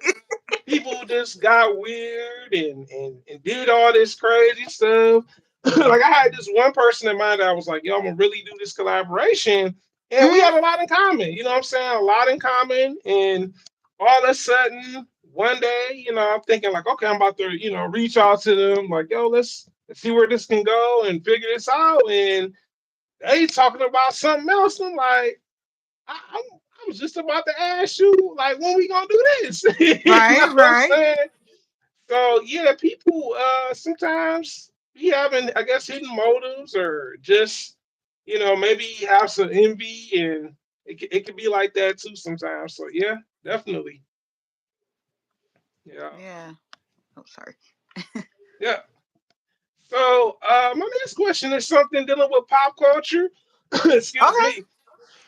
people just got weird and did all this crazy stuff. Like I had this one person in mind that I was like, yo, I'm gonna really do this collaboration. And we Hmm. had a lot in common. You know what I'm saying? A lot in common. And all of a sudden, one day, I'm thinking like, okay, I'm about to, reach out to them, like, yo, let's see where this can go and figure this out. And they talking about something else. I'm like, I was just about to ask you, like, when we gonna do this? You know Right. what I'm Right. saying? So yeah, people sometimes be having, I guess, hidden motives or just, maybe have some envy, and it can be like that too sometimes. So yeah, definitely. Yeah. Yeah. Oh, sorry. Yeah. So my next question is something dealing with pop culture. Excuse Okay. me.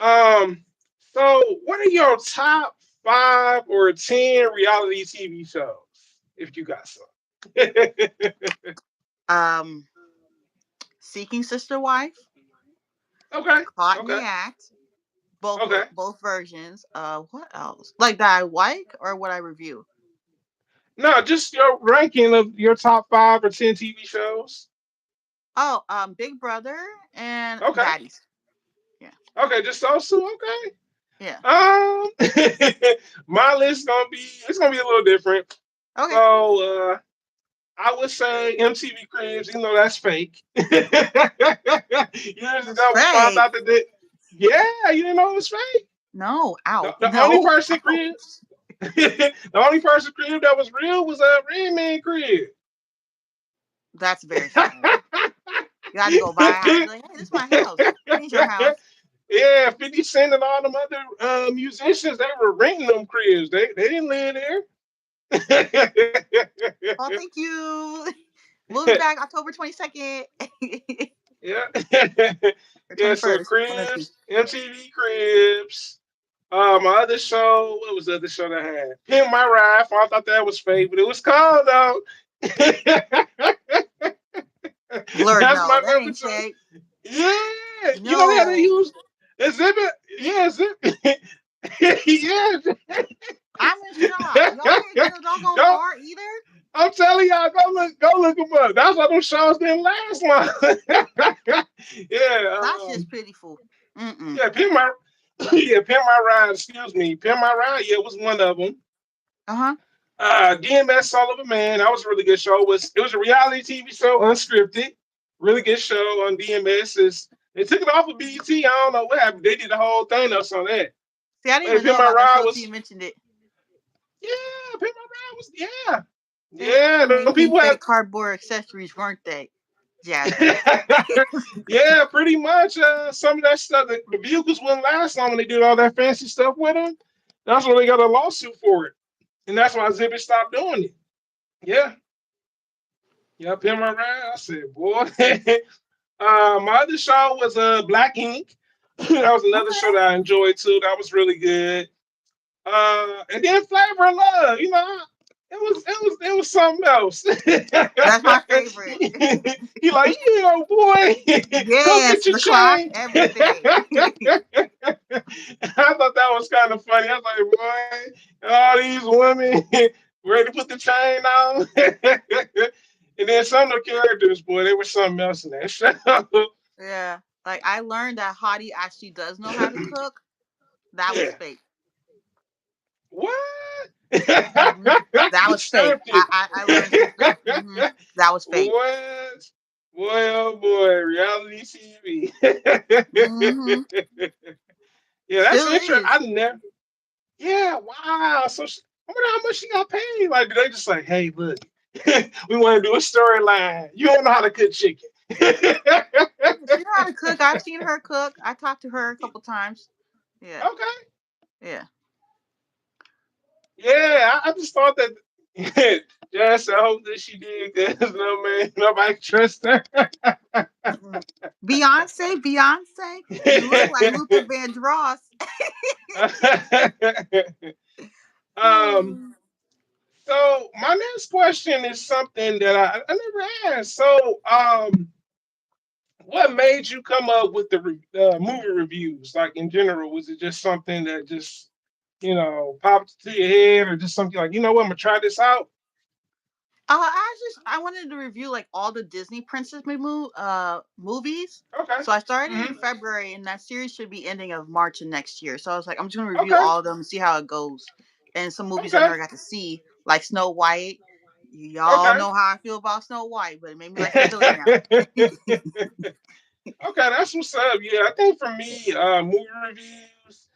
Um, so what are your top 5 or 10 reality TV shows, if you got some? Um, Seeking Sister Wife, Okay. Caught in the Okay. Act, Okay. both versions. What else? Like that I like or what I review? No, just your ranking of your top 5 or 10 TV shows. Oh, Big Brother and Okay. Baddies. Yeah. Okay, just those two. Okay. Yeah. Um, My list gonna be it's gonna be a little different. Okay. So I would say MTV Cribs, even though that's fake. Years That's ago, we found fake. out that yeah, you didn't know it was fake. No, The, ow. the only No, person crib, ouch. the only person crib that was real was Red Man crib. That's very sad. You had to go buy a house. Be like, hey, this is my house. It ain't your house. Yeah, 50 Cent and all them other musicians, they were renting them cribs. They didn't live there. Oh, thank you. We'll be back October 22nd Yeah. or Yeah, so 21st. One of the two. Cribs, MTV Cribs. My other show, what was the other show that I had? Pimp My Ride. I thought that was fake, but it was called though. Lord, That's no, my that number ain't two. fake. Yeah, you know they had to No. use Exhibit. Yeah, Exhibit. Yeah. I'm in shock. Y'all didn't get a doggone Don't. car either? I'm telling y'all, go look them up. That's why those shows didn't last long. Yeah, That's just pitiful. Mm-mm. yeah, Pin My, yeah, Pin My Ride. Excuse me, Pin My Ride. Yeah, was one of them. Uh-huh. DMS Sullivan Man. That was a really good show. It was a reality TV show, unscripted. Really good show on DMS. They took it off of BET. I don't know what happened. They did the whole thing else on that. See, I didn't But even Pin know My about that Ride show till you was mentioned it. yeah, Pin My Ride was yeah. They were Yeah, the people making had fake cardboard accessories, weren't they? Jasmine. yeah, pretty much. Some of that stuff, the vehicles wouldn't last long when they did all that fancy stuff with them. That's when they got a lawsuit for it, and that's why Zippy stopped doing it. Yeah, yep, him around. I said, boy. My other show was Black Ink. That was another show Okay. that I enjoyed too. That was really good. And then Flavor of Love. It was something else. That's my favorite. He like, yeah, boy, come Yes, get your the clock, chain. everything. I thought that was kind of funny. I was like, boy, all these women ready to put the chain on. And then some of the characters, boy, they were something else in that show. Yeah. Like I learned that Hottie actually does know how to cook. That was fake. What? Hmm. That was fake. Scripted. I learned some stuff. That was fake. What? Boy, oh boy, reality TV. Hmm. Yeah, that's Still interesting. is. I never. Yeah, wow. So I wonder how much she got paid. Like, did they just like, hey, look, we want to do a storyline. You don't know how to cook chicken. Okay. She know how to cook. I've seen her cook. I talked to her a couple times. Yeah. Yeah. Yeah, I just thought that. Yes, I hope that she did because no man, nobody trusts her. Mm-mm. Beyonce, you look like Luther Vandross. um, so my next question is something that I never asked. So, what made you come up with the movie reviews? Like in general, was it just something that just popped to your head, or just something like, what, I'm gonna try this out? I wanted to review like all the Disney princess movies. Okay. So I started in Hmm. February, and that series should be ending of March of next year. So I was like, I'm just gonna review Okay. all of them and see how it goes. And some movies I Okay. never got to see, like Snow White. Y'all Okay. know how I feel about Snow White, but it made me like Priscilla now. Okay, that's what's up. Yeah, I think for me, movie reviews,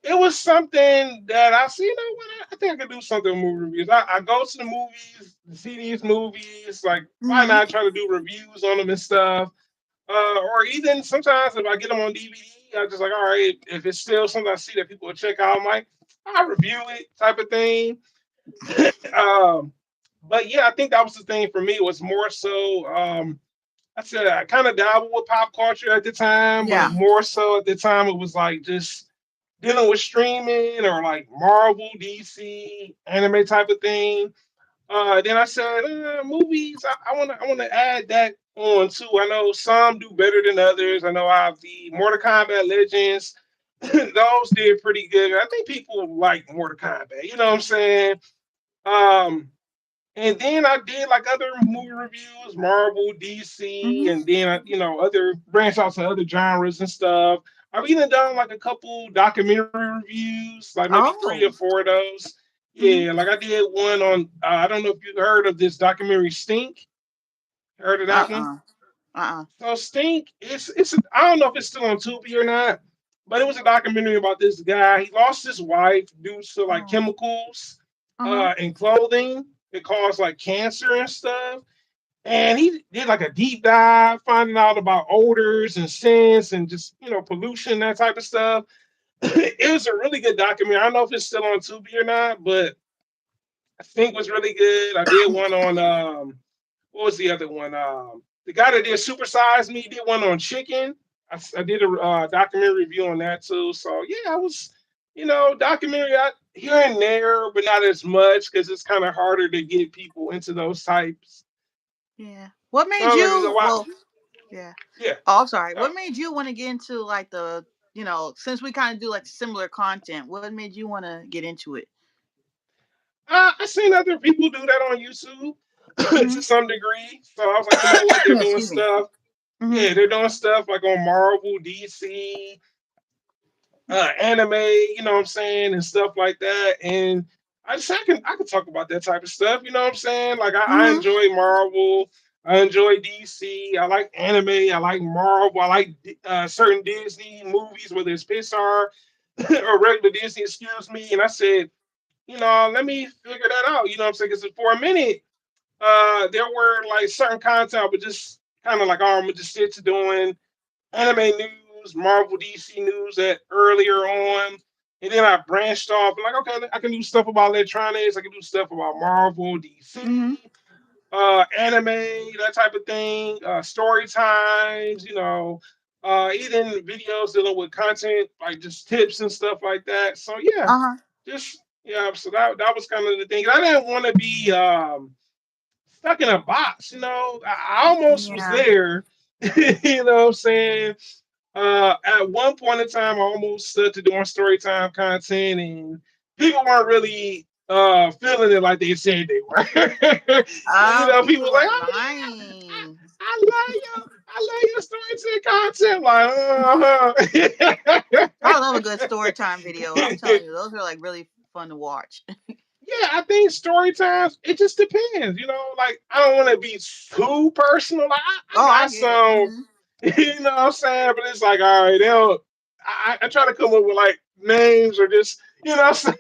it was something that I see. You know what? I think I could do something with movie reviews. I go to the movies, see these movies. Like, why Hmm. not try to do reviews on them and stuff? Or even sometimes if I get them on DVD, I just like, all right, if it's still something I see that people will check out, I'm like, I review it, type of thing. um, but yeah, I think that was the thing for me. It was more so. I said I kind of dabbled with pop culture at the time, but Yeah. more so at the time it was like just dealing with streaming or like Marvel, DC, anime type of thing. Then I said movies. I want to add that on too. I know some do better than others. I know I have the Mortal Kombat Legends. Those did pretty good. I think people like Mortal Kombat. You know what I'm saying? Um, and then I did like other movie reviews, Marvel, DC, Hmm. and then other branch out to other genres and stuff. I've even done like a couple documentary reviews, like maybe three or Oh. four of those. Mm-hmm. Yeah, like I did one on. I don't know if you heard of this documentary Stink. Heard of that one? Uh-uh. Uh-uh. So Stink, I don't know if it's still on Tubi or not, but it was a documentary about this guy. He lost his wife due to like Oh. chemicals Uh-huh. in clothing. It caused like cancer and stuff. And he did like a deep dive, finding out about odors and scents and just pollution, that type of stuff. It was a really good documentary. I don't know if it's still on Tubi or not, but I think it was really good. I did one on what was the other one? The guy that did Super Size Me did one on chicken. I did a documentary review on that too. So yeah, I was, documentary here and there, but not as much because it's kind of harder to get people into those types. Yeah. What made So like, there's a you lot. well, yeah. Yeah. Oh, I'm sorry. Uh, What made you want to get into like since we kind of do like similar content, what made you want to get into it? I seen other people do that on YouTube Mm-hmm. to some degree. So I was like, you know what? They're doing Excuse me. stuff. Mm-hmm. Yeah, they're doing stuff like on Marvel, DC, anime, what I'm saying, and stuff like that. And I can talk about that type of stuff, you know what I'm saying? Like I Mm-hmm. enjoy Marvel, I enjoy DC, I like anime, I like Marvel, I like certain Disney movies, whether it's Pixar or regular Disney, excuse me. And I said, let me figure that out, you know what I'm saying? Because for a minute, there were like certain content, but just kind of like, oh, I'm just sit to doing anime news, Marvel, DC news at earlier on, and then I branched off. Like, okay, I can do stuff about electronics. I can do stuff about Marvel, DC, Mm-hmm. anime, that type of thing. Story times, even videos dealing with content, like just tips and stuff like that. So yeah, Uh-huh. just yeah. So that was kind of the thing. I didn't want to be stuck in a box. I almost was Yeah. there. You know what I'm saying? At one point in time, I almost stood to doing story time content, and people weren't really feeling it like they said they were. People People were like, were "Oh yeah, lying. I love your story time content." Like, I love a good story time video. I'm telling you, those are like really fun to watch. yeah, I think story times. It just depends. Like I don't want to be too personal. Like I Oh, I got get it. some. Mm-hmm. You know what I'm saying? But it's like, all right, they'll. I try to come up with like names or just, what I'm saying?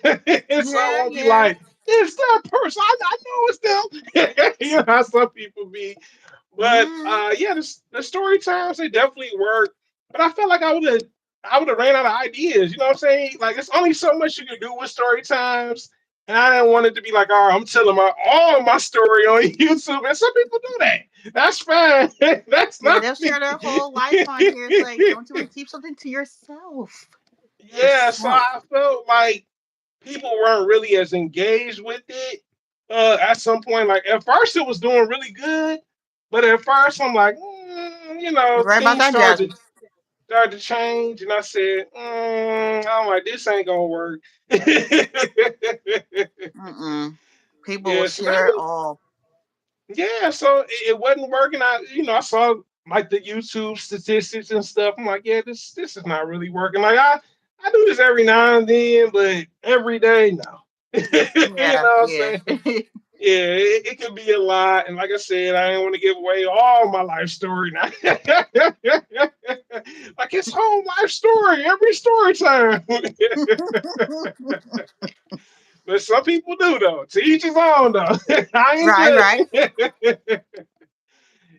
So I Yeah, won't be yeah. like, it's that person. I know it's them. You know how some people be. But Mm-hmm. yeah, the story times they definitely work. But I felt like I would have ran out of ideas. You know what I'm saying? Like it's only so much you can do with story times. And I didn't want it to be like, all right, I'm telling all of my story on YouTube. And some people do that. That's fine. That's Yeah, not they'll me. share their whole life on here. It's like, don't you want to keep something to yourself? Yeah, so Yourself. I felt like people weren't really as engaged with it. At some point, like at first it was doing really good, but at first I'm like, You're right about things that, Jasmine. started to change, and I said, I'm like, this ain't gonna work. Mm-mm. People will Yeah, so share it all. so it wasn't working. I saw like the YouTube statistics and stuff. I'm like, yeah, this is not really working. Like I do this every now and then, but every day, no. You Yeah, know what I'm yeah. saying? Yeah, it could be a lot. And like I said, I didn't want to give away all my life story now. Like it's whole life story, every story time. But some people do though. To each his own though. I ain't Right, right. judging.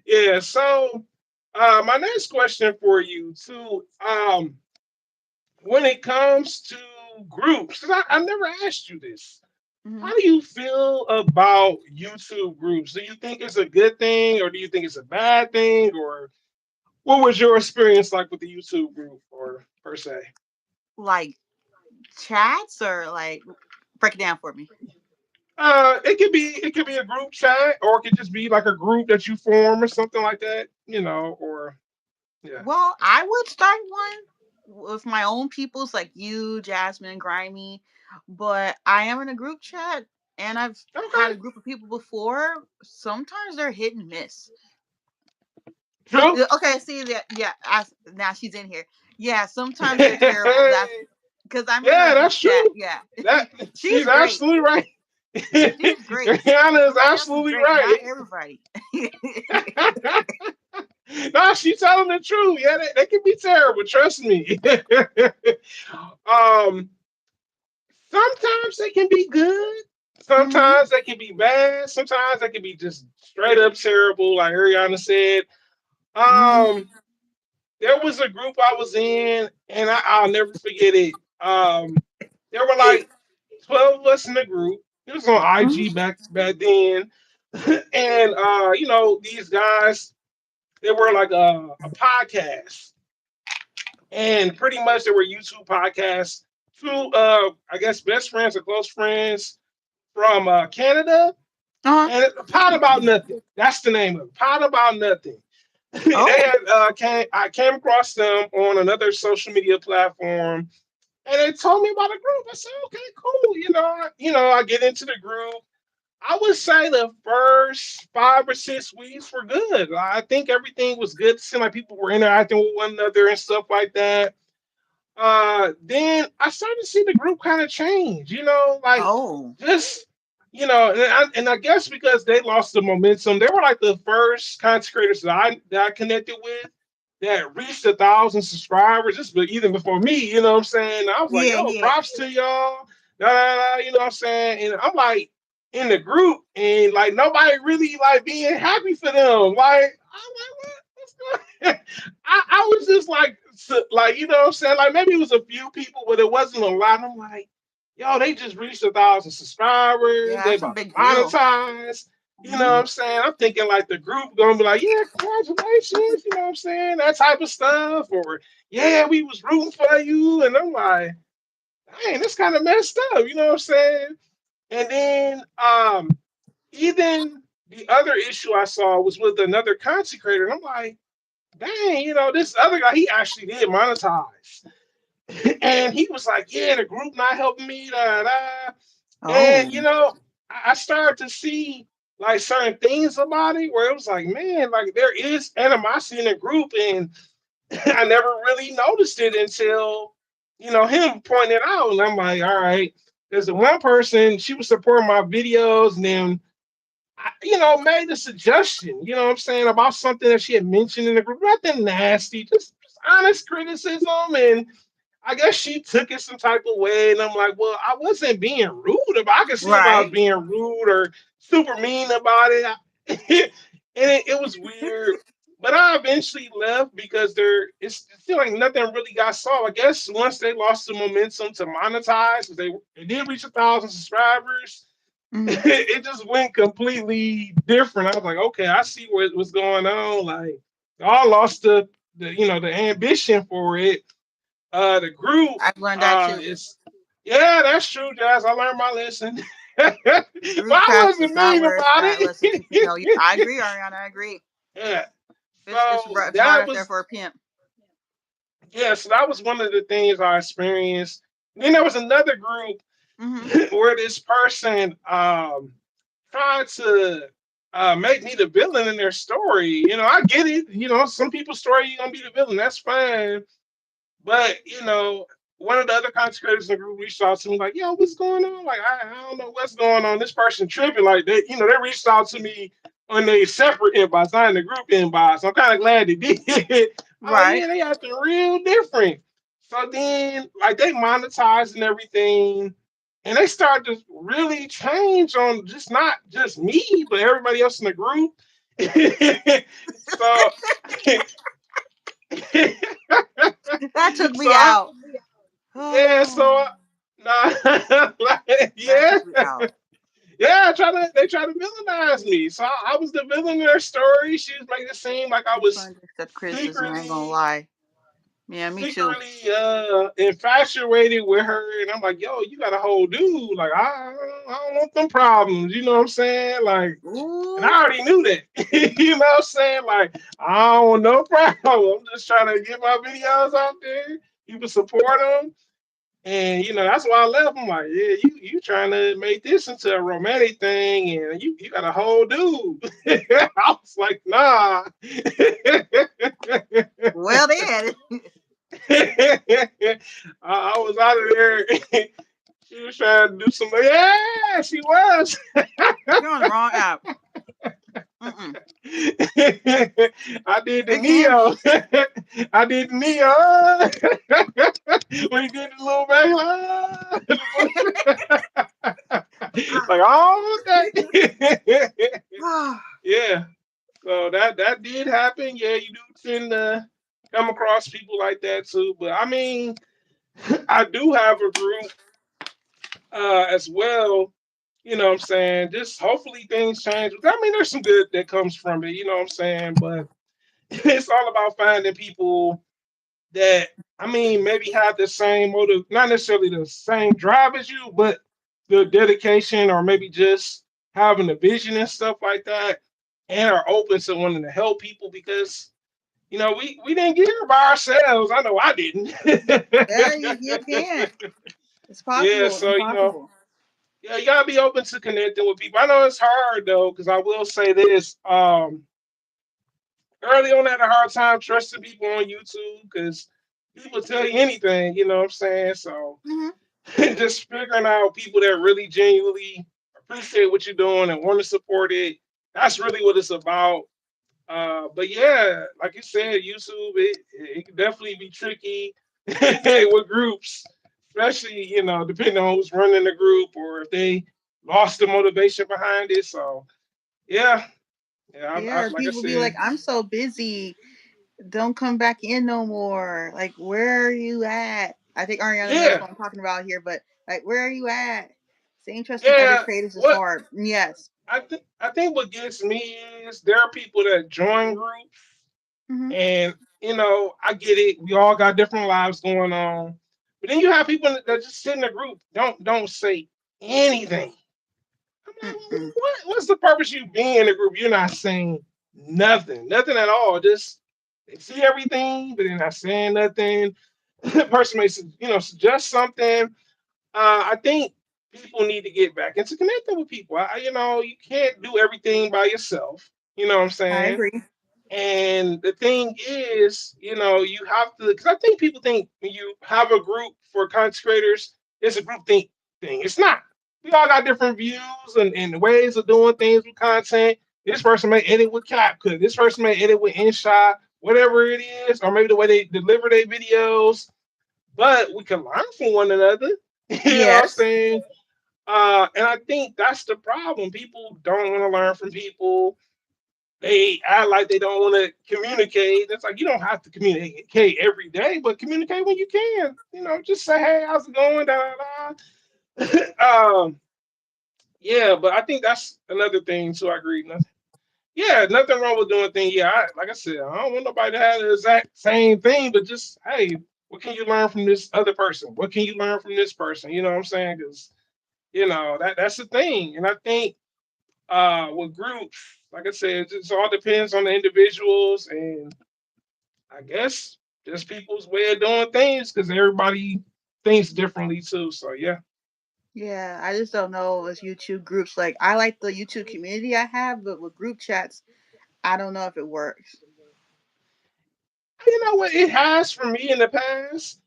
Yeah, so my next question for you too, when it comes to groups, 'cause I never asked you this. Hmm. How do you feel about YouTube groups? Do you think it's a good thing or do you think it's a bad thing? Or what was your experience like with the YouTube group or per se? Like chats or like break it down for me. It could be a group chat or it could just be like a group that you form or something like that, or yeah. Well, I would start one with my own peoples like you, Jasmine, Grimy, but I am in a group chat and I've Okay. had a group of people before. Sometimes they're hit and miss. True. Okay, see that? Yeah, now she's in here. Yeah, sometimes they're terrible. That's because I'm in her Yeah, group that's chat. true. Yeah, That she's she's great. absolutely right. She's great. Rihanna is Ariana's absolutely great. right. Not everybody. No, she's telling the truth. Yeah, they can be terrible. Trust me. um, Sometimes they can be good. Hmm. Sometimes they can be bad. Sometimes they can be just straight up terrible, like Ariana said. Hmm. Um, there was a group I was in, and I'll never forget it. There were like 12 of us in the group. It was on IG back then, and these guys, they were like a podcast, and pretty much they were YouTube podcasts. Two, I guess, best friends or close friends from Canada, Uh-huh. and Pot About Nothing. That's the name of it. Pot About Nothing. They Oh. had I came across them on another social media platform, and they told me about a group. I said, okay, cool. I get into the group. I would say the first 5 or 6 weeks were good. I think everything was good. It seemed like people were interacting with one another and stuff like that. Then I started to see the group kind of change. Like Oh. just and I guess because they lost the momentum, they were like the first content creators that I connected with that reached 1,000 subscribers. Just even before me, you know what I'm saying? I was like, Yeah, yo, yeah. props to y'all. Da, da, da, you know what I'm saying? And I'm like in the group, and like nobody really like being happy for them. Like I'm like, what's going? I was just like, you know what I'm saying? Like maybe it was a few people, but it wasn't a lot. I'm like, yo, they just reached 1,000 subscribers. Yeah, They that's a about to big deal. monetize. You know what Hmm. I'm saying? I'm thinking like the group gonna be like, yeah, congratulations. You know what I'm saying? That type of stuff. Or yeah, we was rooting for you. And I'm like, man, this kind of messed up. You know what I'm saying? And then even the other issue I saw was with another content creator. And I'm like, dang, this other guy, he actually did monetize. And he was like, yeah, the group not helping me, da, da. And Oh. I started to see like certain things about it where it was like, man, like there is animosity in the group, and I never really noticed it until him pointing it out, and I'm like, all right. There's the one person, she was supporting my videos, and then made a suggestion, you know what I'm saying, about something that she had mentioned in the group, nothing nasty, just honest criticism, and I guess she took it some type of way, and I'm like, well, I wasn't being rude about. I could see if I was Right. being rude or super mean about it, and it was weird. But I eventually left because it's still like nothing really got solved. I guess once they lost the momentum to monetize, because they did reach 1,000 subscribers, Hmm. it just went completely different. I was like, okay, I see what's going on. Like, y'all lost the ambition for it. The group I've learned that too. is yeah, that's true, Jazz. I learned my lesson. But Group I chats is wasn't not mean where it's about at. Listen, no, it. I agree, Ariana. I agree. Yeah. It's So it's hard that out there was for a pimp. so that was one of the things I experienced. Then there was another group Hmm. where this person tried to make me the villain in their story. I get it. Some people's story you're gonna be the villain. That's fine. But one of the other content creators in the group reached out to me like, "Yo, what's going on? Like, I don't know what's going on. This person tripping. Like, they reached out to me on a separate inbox, not in the group inbox. I'm kind of glad they did. I'm like, Right. yeah, they acting real different. So then, like, they monetized and everything, and they started to really change on just not just me, but everybody else in the group. So, That took so me out. yeah, so Oh, like, that yeah, took me out. yeah. They try to villainize me. So I was the villain in their story. She was making it seem like I It's was fun to accept criticism. I ain't gonna secretly lie. Yeah, me too. infatuated with her, and I'm like, yo, you got a whole dude. Like I don't want them problems. You know what I'm saying? Like, and I Ooh. already knew that. You know what I'm saying? Like, I don't want no problem. I'm just trying to get my videos out there. People support them. And that's why I left. I'm like, yeah, you trying to make this into a romantic thing, and you got a whole dude. I was like, nah. Well, then. I was out of there. She was trying to do some. Yeah, she was. You're on the wrong app. Mm-mm. I did the It can Neo. be. I did the Neo. When he did the little back, like, oh, okay. Yeah. So that did happen. Yeah, you do tend to come across people like that too. But I mean, I do have a group as well. You know what I'm saying? Just hopefully things change. I mean, there's some good that comes from it, you know what I'm saying? But it's all about finding people that, I mean, maybe have the same motive, not necessarily the same drive as you, but the dedication or maybe just having a vision and stuff like that, and are open to wanting to help people because we didn't get here by ourselves. I know I didn't. Yeah, you can. It's Yeah, possible. so Impossible. yeah, you gotta be open to connecting with people. I know it's hard though, because I will say this. Early on, I had a hard time trusting people on YouTube because people tell you anything, you know what I'm saying? So Hmm. just figuring out people that really genuinely appreciate what you're doing and want to support it. That's really what it's about. But yeah, like you said, YouTube, it can definitely be tricky with groups, especially, depending on who's running the group or if they lost the motivation behind it. So yeah, yeah, Yeah, or like I people be like, said, I'm so busy. Don't come back in no more. Like, where are you at? I think Ariana knows yeah, what I'm talking about here, but like, where are you at? Staying trusting other yeah. creators is What hard. Yes. I think what gets me is there are people that join groups, Hmm. and I get it. We all got different lives going on, but then you have people that just sit in the group, don't say anything. I'm like, Mm-mm. what's the purpose of you being in the group? You're not saying nothing at all. Just they see everything, but they're not saying nothing. The person may suggest something. I think people need to get back into connecting with people. You can't do everything by yourself. You know what I'm I saying? agree. And the thing is, you have to, because I think people think when you have a group for content creators, it's a group think thing. It's not. We all got different views and ways of doing things with content. This person may edit with CapCut. This person may edit with InShot, whatever it is, or maybe the way they deliver their videos. But we can learn from one another. You know what I'm Yes. saying? And I think that's the problem. People don't want to learn from people. They act like they don't want to communicate. It's like you don't have to communicate every day, but communicate when you can. Just say, "Hey, how's it going?" Da, da, da. Yeah, but I think that's another thing too. I agree. Yeah, nothing wrong with doing things. Yeah, like I said, I don't want nobody to have the exact same thing, but just hey, what can you learn from this other person? What can you learn from this person? You know what I'm saying? Because that's the thing, and I think with groups, like I said, it just all depends on the individuals and I guess just people's way of doing things because everybody thinks differently too. So yeah, Yeah, I just don't know if YouTube groups like I like the YouTube community I have, but with group chats, I don't know if it works. you know what it has for me in the past.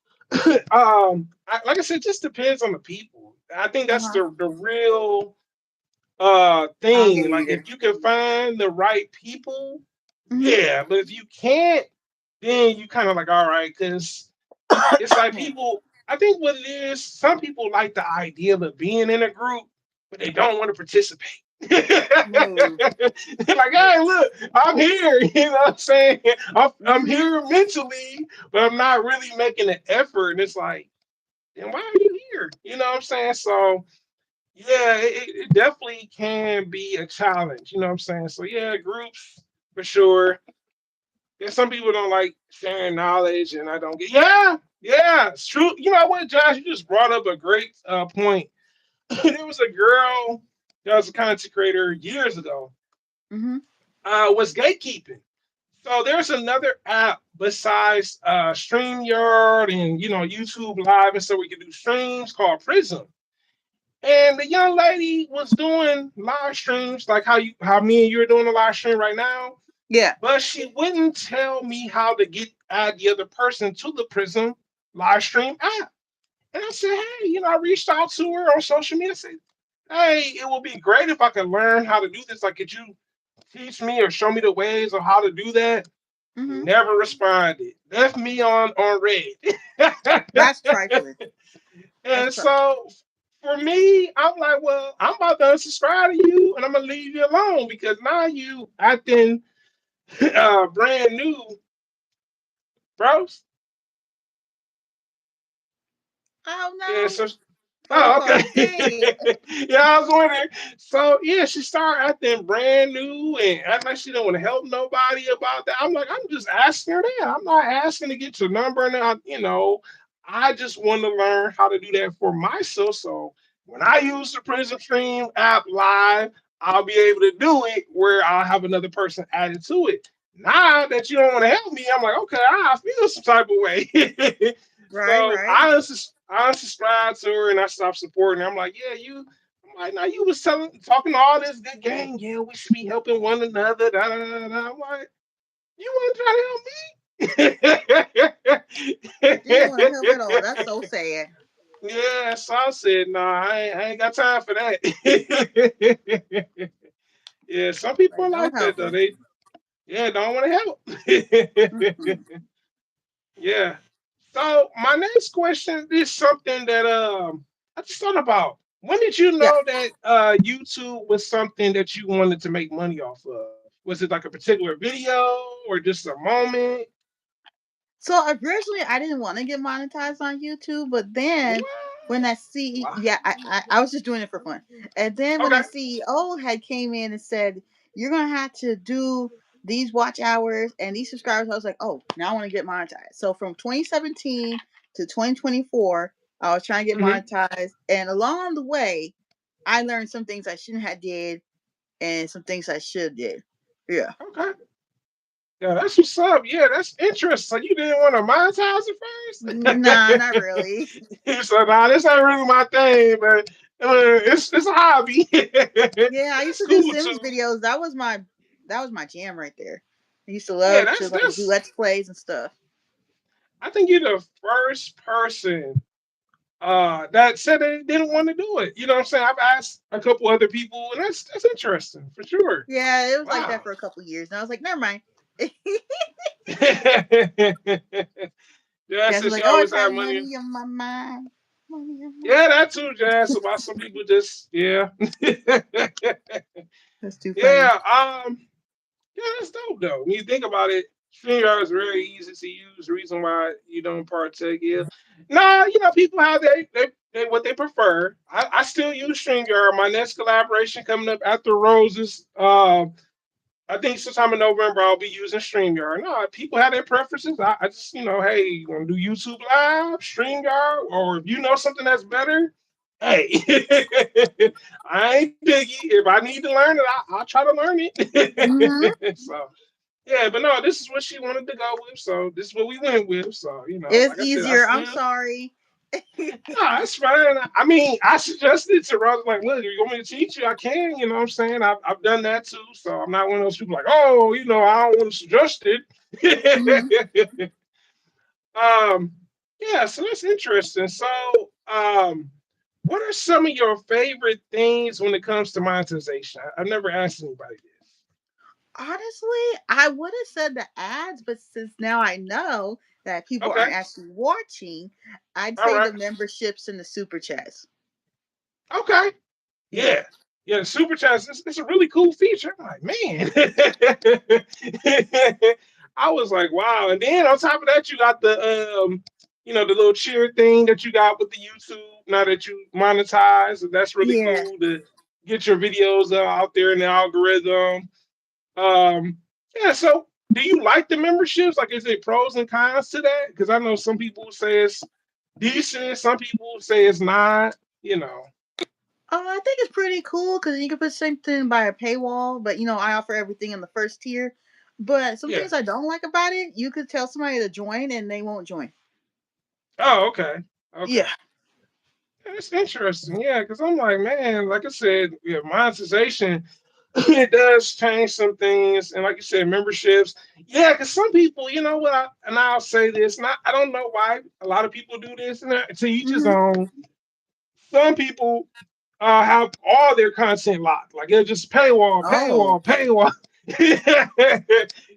Like I said, just depends on the people. I think Uh that's huh. the real I don't get thing. it Like either. if you can find the right people, Hmm. yeah. But if you can't, then you kind of like all right, because it's like people. I think what it is, some people like the idea of being in a group, but they don't want to participate. Like, No. hey, look, I'm here. You know what I'm saying? I'm Hmm. here mentally, but I'm not really making an effort. And it's like, then why are you here? You know what I'm saying? So, yeah, it definitely can be a challenge. You know what I'm saying? So, yeah, groups for sure. Yeah, some people don't like sharing knowledge, and I don't get. Yeah, yeah, it's true. You know what, Josh? You just brought up a great point. There was a girl that was a content creator years ago. Hmm. Was gatekeeping. So there's another app besides StreamYard and YouTube Live, and so we can do streams called Prism. And the young lady was doing live streams like how me and you are doing a live stream right now, Yeah. but she wouldn't tell me how to get add the other person to the Prism live stream app. And I said, hey, I reached out to her on social media. I said, hey, it would be great if I could learn how to do this. Like, could you teach me or show me the ways of how to do that? Mm-hmm. Never responded. Left me on red. That's trifling. That's And trifling. so for me, I'm like, well, I'm about to unsubscribe to you and I'm gonna leave you alone because now you acting brand new, bros. Oh Yeah, no. so Phone oh, call. okay. Dang. Yeah, I was wondering. So yeah, she started acting brand new and acting like she don't want to help nobody about that. I'm like, I'm just asking her that. I'm not asking to get your number, and I just want to learn how to do that for myself. So when I use the Prism Stream app live, I'll be able to do it where I'll have another person added to it. Now that you don't want to help me, I'm like, okay, I feel some type of way. Right, So right. I unsubscribed to her and I stopped supporting her. I'm like, yeah, I'm like, now you was talking all this good game. Yeah, we should be helping one another. Da, da, da, da. I'm like, you want to try to help She didn't want to help me? at all. That's so sad. Yeah, so I said, no, I ain't got time for that. Yeah, some people Like, are no like that though. helping. They don't want to help. Mm-mm. Yeah. So my next question is something that I just thought about. When did you Yeah. know that YouTube was something that you wanted to make money off of? Was it like a particular video or just a moment? So originally, I didn't want to get monetized on YouTube, but What? then when that Wow. yeah, I was just doing it for fun. And then when Okay. the CEO had came in and said, "You're gonna have to do these watch hours and these subscribers," I was like, "Oh, now I want to get monetized." So from 2017 to 2024, I was trying to get Hmm. monetized, and along the way, I learned some things I shouldn't have did and some things I should did. Yeah. Okay. Yeah, that's what's up. Yeah, that's interesting. So you didn't want to monetize Nah, it not really. first? So nah, this ain't really my thing, but it's a hobby. Yeah, I used That's to do cool Sims too. videos. That was my jam right there. I used to Yeah, love to that's like do that's let's plays and stuff. I think you're the first person that said they didn't want to do it. You know what I'm saying? I've asked a couple other people, and that's interesting for sure. Yeah, it was like that Wow. for a couple years, and I was like, never mind. Jazz Guys was says she like, oh, I always tried had money. money on my mind, money on my. Yeah, that too, Jazz. So why some people just yeah. That's too funny. Yeah, yeah, that's dope though. When you think about it, StreamYard is very easy to use. The reason why you don't partake is, nah, people have they what they prefer. I still use StreamYard. My next collaboration coming up after Roses. I think sometime in November I'll be using StreamYard. No, people have their preferences. I just, hey, you want to do YouTube Live, StreamYard, or if you know something that's better, hey, I ain't picky. If I need to learn it, I'll try to learn Hmm. it. So, yeah, but no, this is what she wanted to go with. So, this is what we went with. So, It's like I said, I easier. I'm still, sorry. no, it's fine. I mean, I suggested to Rose, like, look, you want me to teach you? I can, you know what I'm saying? I've done that too. So I'm not one of those people like, oh, I don't want to suggest Hmm. it. um, yeah, so that's interesting. So, um, what are some of your favorite things when it comes to monetization? I've never asked anybody this. Honestly, I would have said the ads, but since now I know that people Okay. aren't actually watching, I'd All say right. the memberships and the super chats. Okay. Yeah. Yeah. Yeah, the super chats, it's a really cool feature. I'm like, man. I was like, wow. And then on top of that, you got the little cheer thing that you got with the YouTube now that you monetize. And that's really Yeah. cool to get your videos out there in the algorithm. Um, yeah, so do you like the memberships? Like, is it pros and cons to that? Because I know some people say it's decent, some people say it's not, you know. I think it's pretty cool because you can put something by a paywall, but I offer everything in the first tier. But some Yeah. things I don't like about it, you could tell somebody to join and they won't join. Oh, okay. Okay. Yeah. That's interesting. Yeah, because I'm like, man, like I said, yeah, monetization. it does change some things, and like you said, memberships. Yeah, because some people, you know what? And I'll say this, not I don't know why a lot of people do this, and to each his Mm-hmm. own. Some people have all their content locked, like it's just paywall, Oh, paywall, paywall.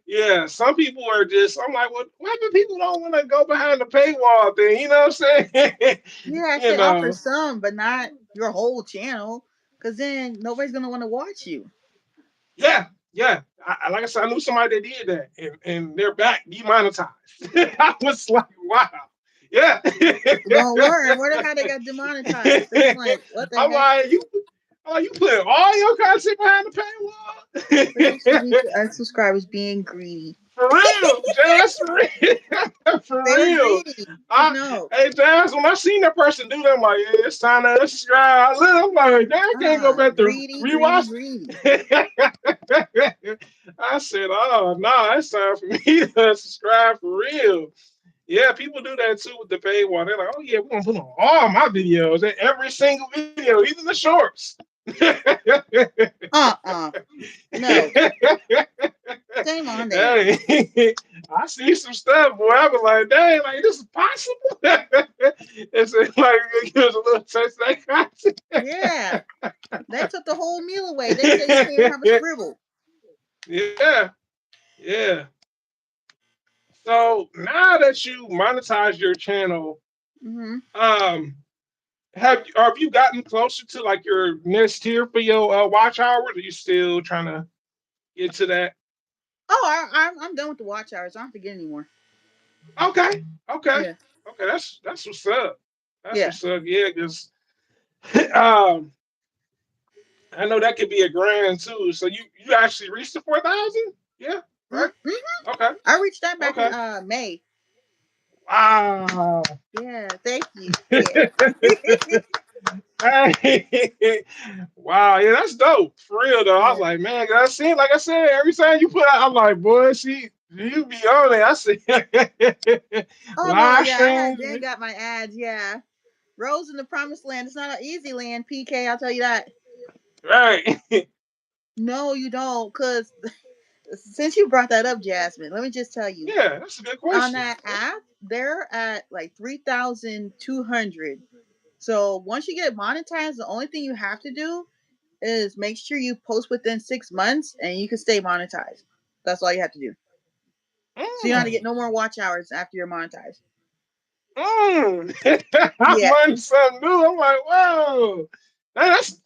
Yeah, some people are just. I'm like, well, why do people don't want to go behind the paywall thing? You know what I'm saying? yeah. If you they offer know. some, but not your whole channel, because then nobody's gonna want to watch you. Yeah, yeah. Like I said, I knew somebody that did that, and they're back demonetized. I was like, wow. Yeah. People don't learn. Wonder how they got demonetized. They're just like, what the I'm heck? like, you put all your content behind the But you should paywall? be unsubscribers being greedy. For real, Jazz, for real. For They were real. greedy. Just I, know. hey, Jazz, when I seen that person do that, I'm like, yeah, it's time to unsubscribe. I'm like, damn, I can't go back to Greedy, greedy, rewatch. greedy. I said, oh, no, it's time for me to subscribe for real. Yeah, people do that too with the paywall. They're like, oh, yeah, we're going to put on all my videos, every single video, even the shorts. Uh-uh. No. Shame on them. Hey, I see some stuff, boy. I was like, dang, like this is possible. It's like it gives a little taste of that content. Yeah. They took the whole meal away. They said you can't even have a scribble. Yeah, yeah. So now that you monetize your channel, Mm-hmm. um, have you gotten closer to like your next tier for your watch hours? Are you still trying to get to that? Oh, I'm done with the watch hours. I don't have to get any more. Okay, okay, Yeah. okay. That's what's up. That's Yeah. what's up. Yeah, because um, I know that could be a grand too. So you actually reached the 4,000? Yeah, right. Mm-hmm. Okay, I reached that back in okay. May. Wow. Yeah. Thank you. Yeah. Hey, wow, yeah, that's dope. For real though. I was Yeah. like, man, 'cause I seen, like I said, every time you put out, I'm like, boy, you be on it. I see Oh no, live yeah, I had streams. then got my ads, yeah. Rose in the promised land. It's not an easy land, PK, I'll tell you that. Right. No, you don't, cause since you brought that up, Jasmine, let me just tell you. Yeah, that's a good On question. that app, they're at like 3,200. So once you get monetized, the only thing you have to do is make sure you post within 6 months and you can stay monetized. That's all you have to do. So you don't have to Mm, get no more watch hours after you're monetized. mm. I Yeah. learned something new. I'm like, whoa. That's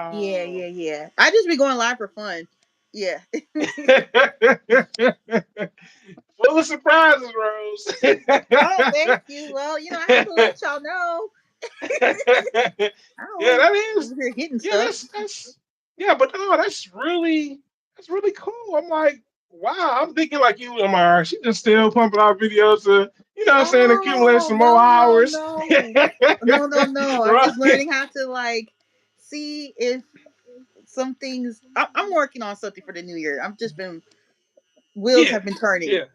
Yeah, wow. yeah, yeah. I just be going live for fun. Yeah. Full of surprises, Rose. Oh, thank you. Well, I have to let y'all know. I don't Yeah, want that is. over here hitting Yeah, stuff. that's. Yeah, but no, that's really cool. I'm like, wow. I'm thinking like you. I'm like, all right, she just still pumping out videos to, what I'm saying, accumulate Oh some more no, no, hours. no, no, no, no! I'm just Right. learning how to like see if some things. I'm working on something for the new year. I've just been wheels Yeah, have been turning. yeah,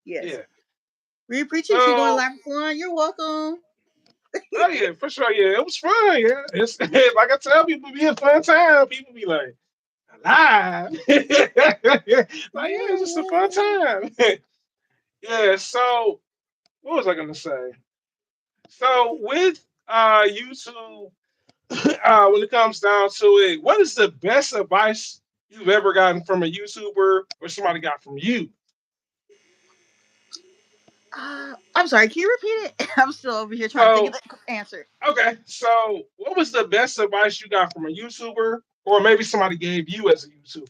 Yes, yeah. we appreciate you going So, live for fun. You're welcome. oh yeah, for sure. Yeah, it was fun. Yeah, it's like I tell people, be a fun time. People be like, alive. Like, yeah, Yeah, it's just a yeah, fun yeah. time. Yeah. So, what was I gonna say? So with YouTube, when it comes down to it, what is the best advice you've ever gotten from a YouTuber or somebody got from you? I'm sorry. Can you repeat it? I'm still over here trying to think of So, the answer. okay, so what was the best advice you got from a YouTuber, or maybe somebody gave you as a YouTuber?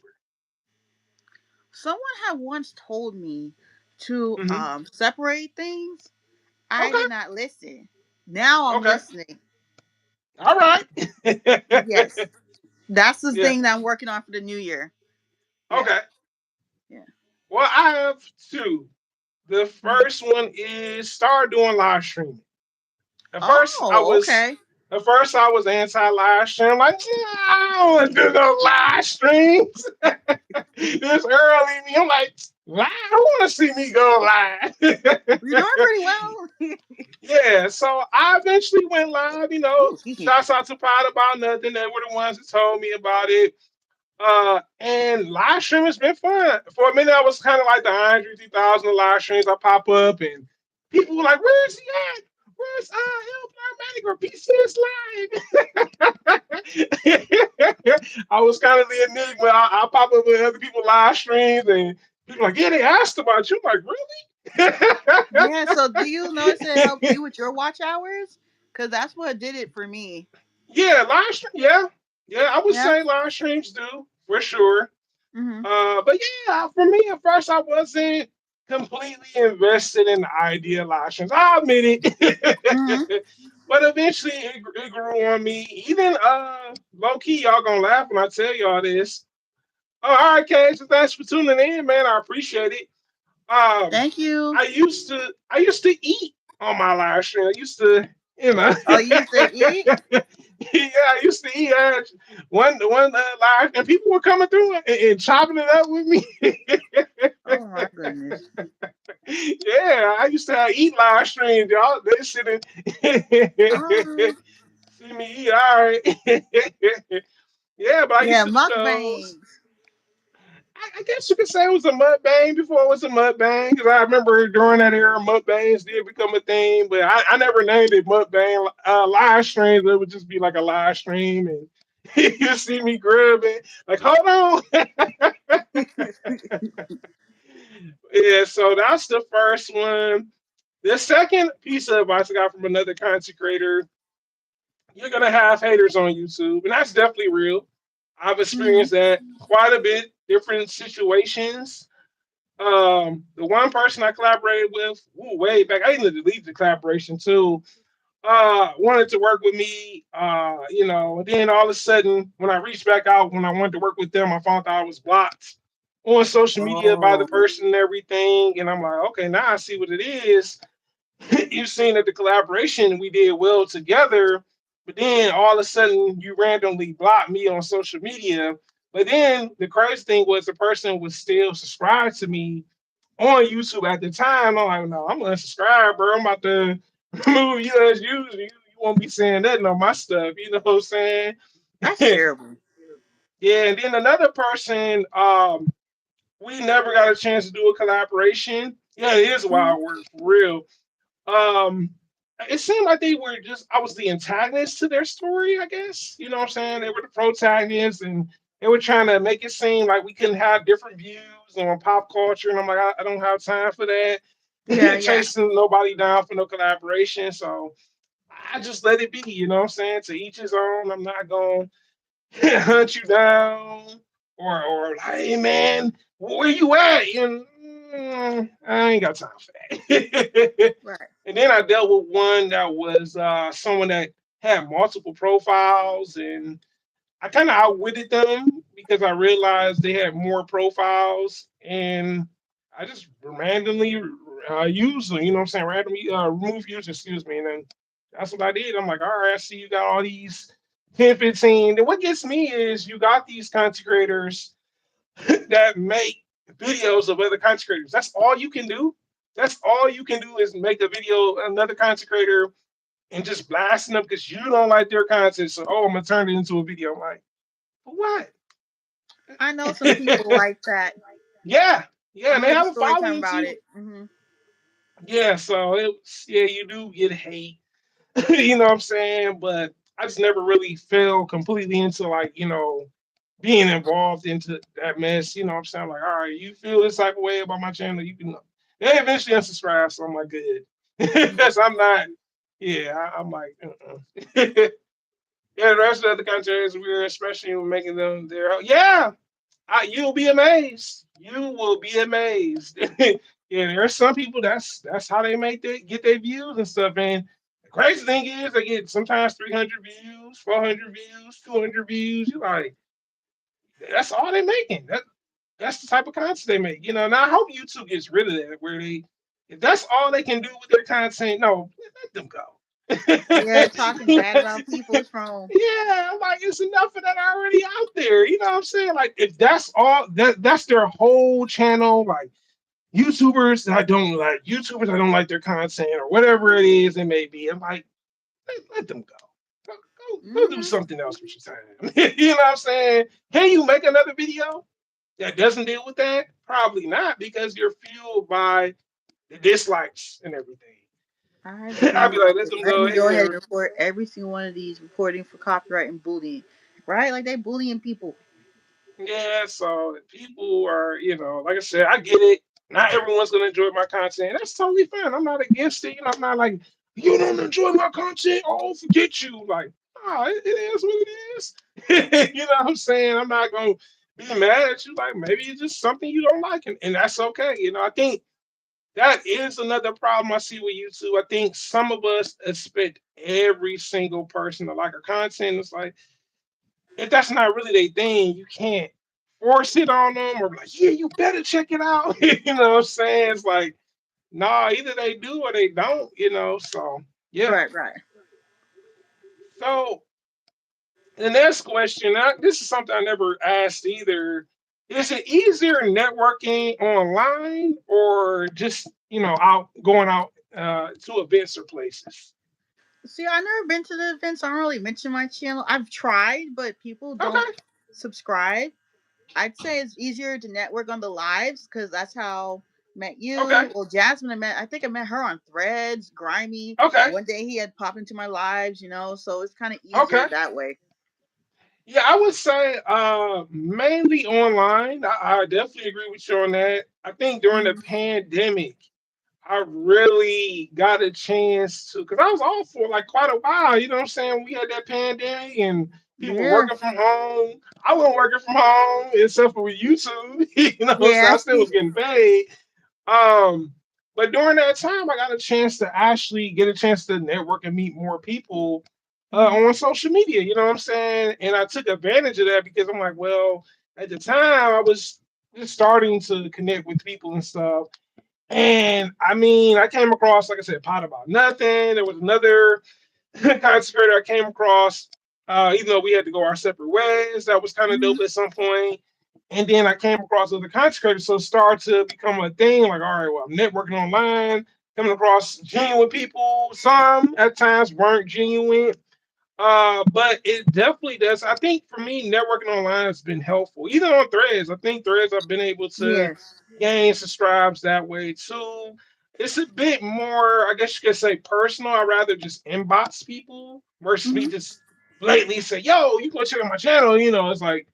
Someone had once told me to Hmm. separate things. I Okay, did not listen. Now I'm okay, listening. all right. Yes, that's the Yeah, thing that I'm working on for the new year. Yeah, okay. yeah. Well, I have two. The first one is start doing live streaming. At first, I Oh, was okay. at first I was anti live stream. Like, yeah, I don't want to do no live streams. This early, I'm like, live? Who want to see me go live? You're doing pretty well. Yeah, so I eventually went live. Ooh, excuse me. Shouts out to Pod About Nothing. They were the ones that told me about it. And live stream has been fun. For a minute, I was kind of like the Andre 3000 of live streams. I pop up and people were like, "Where's he at? Where's El Paramedic or PCS Live?" I was kind of the enigma. I pop up with other people live streams and people like, "Yeah, they asked about you." I'm like, Yeah, so do you notice it helped "Really?" you with your watch hours? Because that's what did it for me. Yeah, live stream. Yeah, yeah, I would Yeah. say live streams do for sure. Mm-hmm. But yeah, for me at first, I wasn't completely invested in the idea of live streams. I admit Mm-hmm. it, but eventually it grew on me. Even low key, y'all gonna laugh when I tell y'all this. Oh, all right, Cage, thanks for tuning in, man. I appreciate it. Um, Thank you. I used to eat on my live stream. I used to, you know. Oh, you used to eat? Yeah, I used to eat one live, and people were coming through and chopping it up with me. Oh my goodness. Yeah, I used to have eat live streams, y'all. They sit and Oh. see me eat. All right. Yeah, but I used Yeah, to do those. mukbangs. I guess you could say it was a mukbang before it was a mukbang because I remember during that era, mukbangs did become a thing, but I never named it mukbang. Live streams, it would just be like a live stream, and you see me grubbing, like, hold on. Yeah, so that's the first one. The second piece of advice I got from another content creator: you're gonna have haters on YouTube, and that's definitely real. I've Mm-hmm. experienced that quite a bit, different situations. The one person I collaborated with, ooh, way back, I even deleted the collaboration too. Wanted to work with me, and then all of a sudden, when I reached back out, when I wanted to work with them, I found out I was blocked on social media by the Oh. person and everything. And I'm like, okay, now I see what it is. You've seen that the collaboration we did well together, but then all of a sudden you randomly blocked me on social media. But then the crazy thing was the person was still subscribed to me on YouTube at the time. I'm like, no, I'm unsubscribed, bro. I'm about to remove you as usual. You won't be saying nothing on my stuff. You know what I'm saying? That's terrible. Yeah, and then another person, we never got a chance to do a collaboration. Yeah, it is Mm-hmm. wild work for real. Um, it seemed like they were just I was the antagonist to their story, I guess. You know what I'm saying? They were the protagonists and they were trying to make it seem like we couldn't have different views on pop culture. And I'm like, I don't have time for that. Yeah, yeah. Chasing nobody down for no collaboration. So I just let it be, you know what I'm saying? To each his own. I'm not going hunt you down or like, hey man, where you at? I ain't got time for that. Right. And then I dealt with one that was someone that had multiple profiles, and I kind of outwitted them because I realized they had more profiles, and I just randomly used them. You know what I'm saying? Randomly remove users, excuse me, and then that's what I did. I'm like, all right, I see you got all these 10, 15. And what gets me is you got these content creators that make videos of other content creators. That's all you can do. That's all you can do is make a video, another content creator, and just blasting them because you don't like their content. So, oh, I'm gonna turn it into a video. I'm like, for what? I know some people like that. Yeah, yeah, I and they heard the have a story time following about too. it. Hmm. Yeah, so yeah, you do get hate. You know what I'm saying? But I just never really fell completely into like, being involved into that mess. You know what I'm saying? Like, all right, you feel this type of way about my channel, you can they eventually unsubscribe, so I'm like, good. Because I'm not, yeah, I'm like, uh-uh. Yeah, the rest of the country is weird, especially when making them their yeah. You'll be amazed. You will be amazed. Yeah, there are some people that's how they get their views and stuff. And the crazy thing is, they get sometimes 300 views, 400 views, 200 views. You like that's all they're making. That's the type of content they make. Now I hope YouTube gets rid of that, where they if that's all they can do with their content, no, let them go. Yeah, talking bad about people is from. Yeah, I'm like it's enough of that already out there. You know what I'm saying? Like if that's all that's their whole channel, like YouTubers I don't like their content or whatever it is it may be. I'm like, let them go. Go do Hmm. something else with your time. You know what I'm saying? Can you make another video that doesn't deal with that? Probably not because you're fueled by the dislikes and everything. I just I'd don't be like, like let it. them Let go me go ahead ahead. and report every single one of these reporting for copyright and bullying. Right? Like they bullying people. Yeah, so people are, like I said, I get it. Not everyone's gonna enjoy my content. That's totally fine. I'm not against it. I'm not like you don't enjoy my content. Oh, forget you. Like, nah, it is what it is. You know what I'm saying? I'm not gonna be mad at you. Like, maybe it's just something you don't like, and that's okay. I think that is another problem I see with YouTube. I think some of us expect every single person to like our content. It's like if that's not really their thing, you can't force it on them or be like, yeah, you better check it out. You know what I'm saying? It's like, nah, either they do or they don't. So yeah. Right, right. So the next question, this is something I never asked either. Is it easier networking online or just, out going out to events or places? See, I've never been to the events. I don't really mention my channel. I've tried, but people don't Okay. subscribe. I'd say it's easier to network on the lives because that's how I met Okay. you. Well, Jasmine, I think I met her on Threads, Grimy. Okay. One day he had popped into my lives, so it's kind of Okay. easier that way. Yeah, I would say mainly online. I definitely agree with you on that. I think during the Hmm. pandemic, I really got a chance to, because I was off for like quite a while. You know what I'm saying? We had that pandemic and people were Yeah, working from home. I wasn't working from home except for with YouTube. So yeah. I still was getting paid. Um, but during that time, I got a chance to actually get a chance to network and meet more people Hmm. on social media. You know what I'm saying? And I took advantage of that because I'm like, well, at the time, I was just starting to connect with people and stuff. And I mean, I came across, like I said, Pot About Nothing. There was another content creator I came across, even though we had to go our separate ways. That was kind of Hmm. dope at some point. And then I came across other content creators, so it started to become a thing. Like, all right, well, I'm networking online, coming across genuine people. Some at times weren't genuine, but it definitely does. I think for me, networking online has been helpful. Even on Threads, I think Threads I've been able to Yes. gain subscribes that way too. It's a bit more, I guess you could say, personal. I rather just inbox people versus me Hmm. just blatantly say, "Yo, you go check out my channel." It's like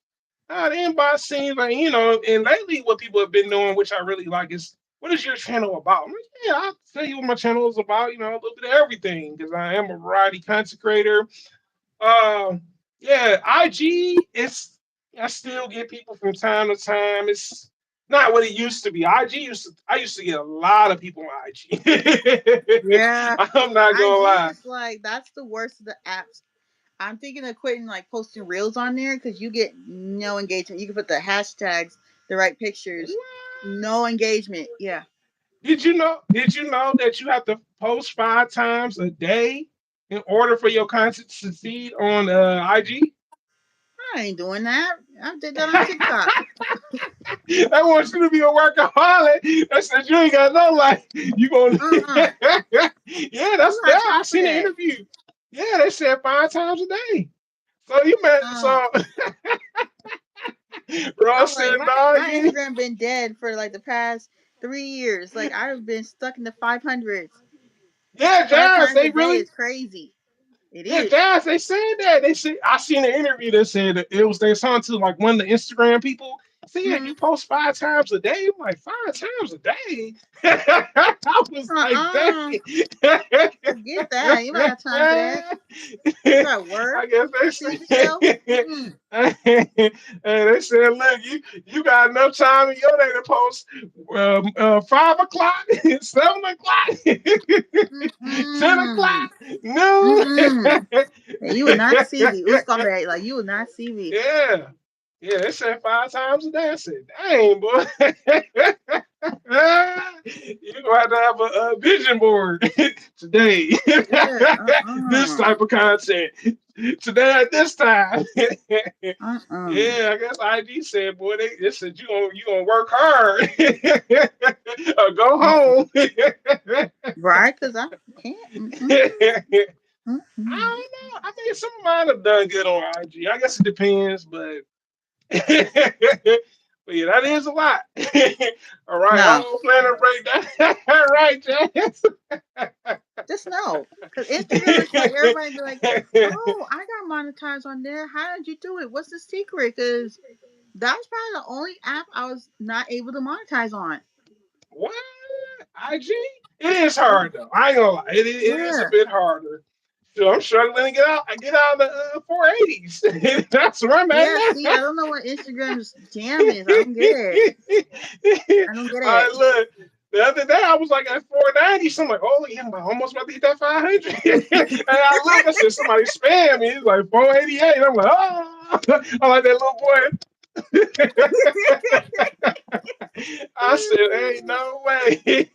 the inbox seems like And lately, what people have been doing, which I really like, is what is your channel about? I'm like, yeah, I'll tell you what my channel is about. A little bit of everything because I am a variety content creator. um, yeah, IG. I still get people from time to time. It's not what it used to be. I used to get a lot of people on IG. Yeah. I'm not gonna IG lie. is like that's the worst of the apps. I'm thinking of quitting like posting reels on there because you get no engagement. You can put the hashtags, the right pictures, What? no engagement. Yeah, Did you know that you have to post 5 times a day in order for your content to succeed on IG? I ain't doing that. I did that on TikTok. I want you to be a workaholic. That says you ain't got no life. You gonna Uh-uh. yeah, I'm that's not that. I trying for seen the that. interview. Yeah, they said 5 times a day. So you met Uh, so I'm Ross said, like dog, my you Instagram been dead for like the past 3 years. Like I've been stuck in the 500s. yeah, Five Jazz, times they a day really is crazy. It yeah, is. Jazz, they said that. They said I seen an interview that said that it was they talking to like one of the Instagram people. Say, yeah, Hmm. you post 5 times a day. I'm like, 5 times a day. I was like, dang. Uh-uh. Forget that. You don't got time for that. You got I work. guess they Feed yourself. said, Mm-mm. and they said, look, you got enough time in your day to post 5 o'clock, 7 o'clock, 10 o'clock, Mm-mm. noon. Mm-mm. And you will not see me. Who's gonna be like you will not see me. Yeah. Yeah, they said 5 times a day. I said, dang, boy. You're gonna have to have a vision board today. Yeah. This type of content today at this time. Uh-uh. Yeah, I guess IG said, boy, they said you gonna work hard or go home. Right? Because I can't. I Mm-mm. don't know. I mean, some of mine have done good on IG. I guess it depends, but but yeah, that is a lot. All right, No, whole plan to break down. All right, Jess. just no. Because Instagram is like, everybody be like, oh, I got monetized on there. How did you do it? What's the secret? Because that's probably the only app I was not able to monetize on. What? IG? It is Yeah. hard though. I ain't gonna lie. It is a Yeah. bit harder. So I'm struggling to get out. I get out of the 480s. That's where I'm at Yeah, now. see, I don't know what Instagram's jam is. I don't get it. I don't get I it. look. The other day I was like at 490. So I'm like, oh yeah, I'm almost about to hit that 500. And I look, I said somebody spam me. It's like 488. I'm like, oh, I'm like that little boy. I said, ain't no way.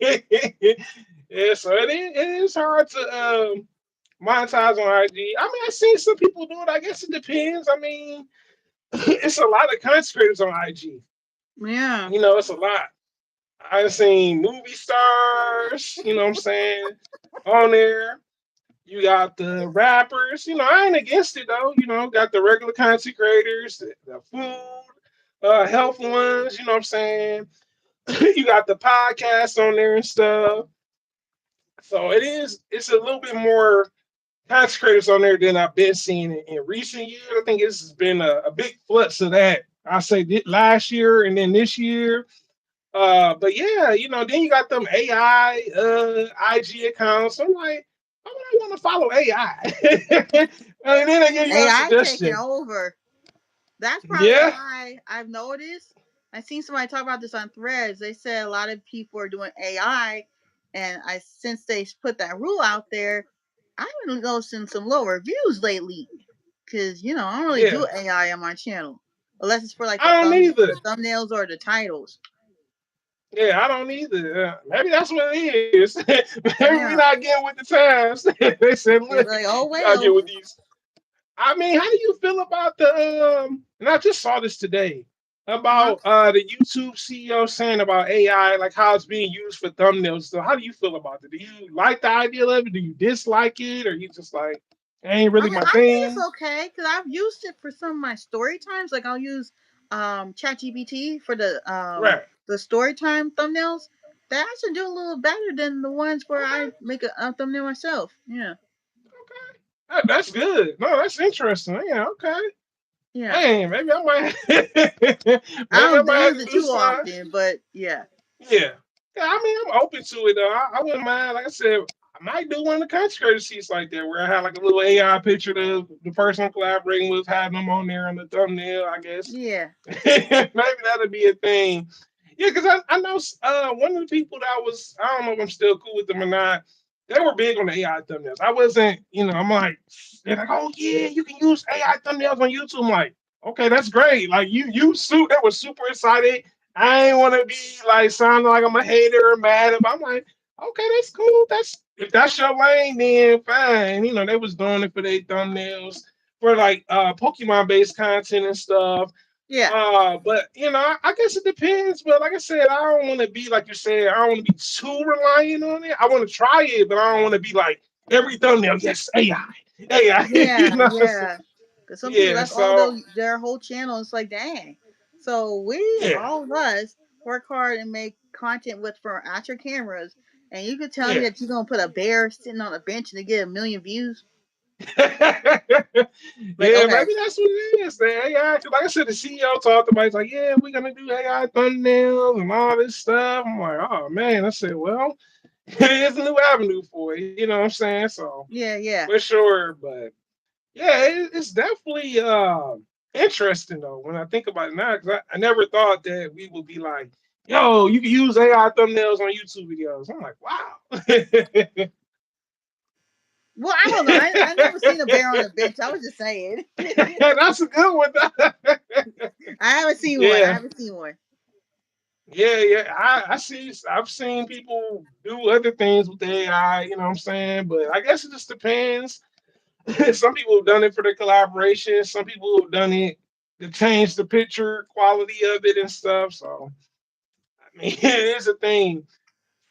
Yeah, so it is hard to monetize on IG. I mean, I seen some people do it. I guess it depends. I mean, it's a lot of content creators on IG. Yeah. It's a lot. I've seen movie stars, you know what I'm saying, on there. You got the rappers, I ain't against it though, got the regular content creators, the food, health ones, you know what I'm saying? You got the podcast on there and stuff. So it's a little bit more content creators on there than I've been seeing in recent years. I think it's been a big flux of that. I say last year and then this year. But yeah, then you got them AI IG accounts. I'm like, why would I want to follow AI? And then they give you a AI taking suggestion. over. That's probably Yeah, why I've noticed. I seen somebody talk about this on Threads. They said a lot of people are doing AI, and I since they put that rule out there, I've been noticing some low reviews lately. Cause I don't really yeah. do AI on my channel, unless it's for like I don't the either. thumbnails or the titles. Yeah, I don't either. Maybe that's what it is. Maybe we Yeah, not getting with the times. They said, they're look, like, oh you gotta get well. with these. I mean, how do you feel about the and I just saw this today Huh? about the YouTube CEO saying about AI, like how it's being used for thumbnails. So how do you feel about it? Do you like the idea of it? Do you dislike it? Or you just like it ain't I really mean, my I think thing? it's okay because I've used it for some of my story times. Like I'll use ChatGPT for Right. the story time thumbnails. They actually do a little better than the ones where Okay. I make a thumbnail myself. Yeah, Okay. That's good. No, that's interesting. Yeah, okay. yeah. Hey, maybe I might I maybe I don't might have use to it do too some. often, but yeah, Yeah. Yeah, I mean, I'm open to it though. I wouldn't mind. Like I said, I might do one of the content seats like that where I have like a little AI picture of the person I'm collaborating with, having them on there on the thumbnail, I guess. yeah, Maybe that'll be a thing. Yeah, because I know one of the people that was, I don't know if I'm still cool with them or not, they were big on the AI thumbnails. I wasn't, I'm like, they're like, oh yeah, you can use AI thumbnails on YouTube. I'm like, okay, that's great. Like they were super excited. I ain't want to be like sounding like I'm a hater or mad. I'm like, okay, that's cool. That's if that's your lane, then fine. They was doing it for their thumbnails for like Pokemon based content and stuff. yeah, But I guess it depends. But like I said, I don't want to be like you said. I don't want to be too reliant on it. I want to try it, but I don't want to be like every thumbnail. Yes, AI, AI. yeah, So, yeah. Because some people yeah. that's all So their whole channel. It's like, dang. So we yeah, all of us work hard and make content with for our cameras, and you could tell me yeah. that you're gonna put a bear sitting on a bench and to get 1 million views. Yeah, Like, okay, maybe that's what it is. The AI, 'cause like I said, the CEO talked about. He's like, yeah, we're gonna do AI thumbnails and all this stuff. I'm like, oh man. I said, well, it is a new avenue for it. You know what I'm saying? So yeah, yeah. for sure, but yeah, it's definitely interesting though when I think about it now because I never thought that we would be like, yo, you can use AI thumbnails on YouTube videos. I'm like, wow. Well, I don't know. I never seen a bear on a bench. I was just saying. That's a good one. I haven't seen one. I Yeah, haven't seen one. Yeah, yeah. I see. I've seen people do other things with AI. You know what I'm saying? But I guess it just depends. Some people have done it for the collaboration. Some people have done it to change the picture quality of it and stuff. So I mean, it is a thing.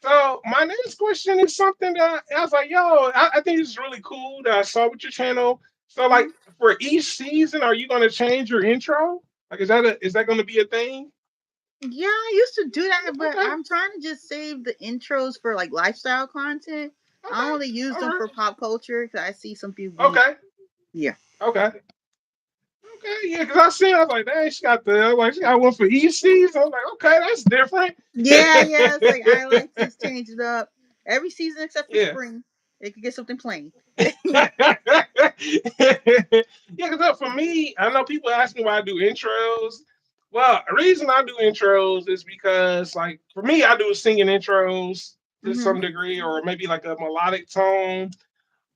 So my next question is something that I was like, yo, I think it's really cool that I saw with your channel. So like Mhm. for each season, are you gonna change your intro? Like, is that gonna be a thing? Yeah, I used to do that, but Okay, I'm trying to just save the intros for like lifestyle content. I don't okay, really use all them right, for pop culture because I see some people be, okay, yeah. okay. Okay, yeah, because I was like, dang, she got one for each season. I was like, okay, that's different. Yeah, yeah. It's like I like to change it up every season except for Yeah. spring. It could get something plain. Yeah, because for me, I know people ask me why I do intros. Well, the reason I do intros is because, like, for me, I do singing intros to Hmm. some degree, or maybe like a melodic tone.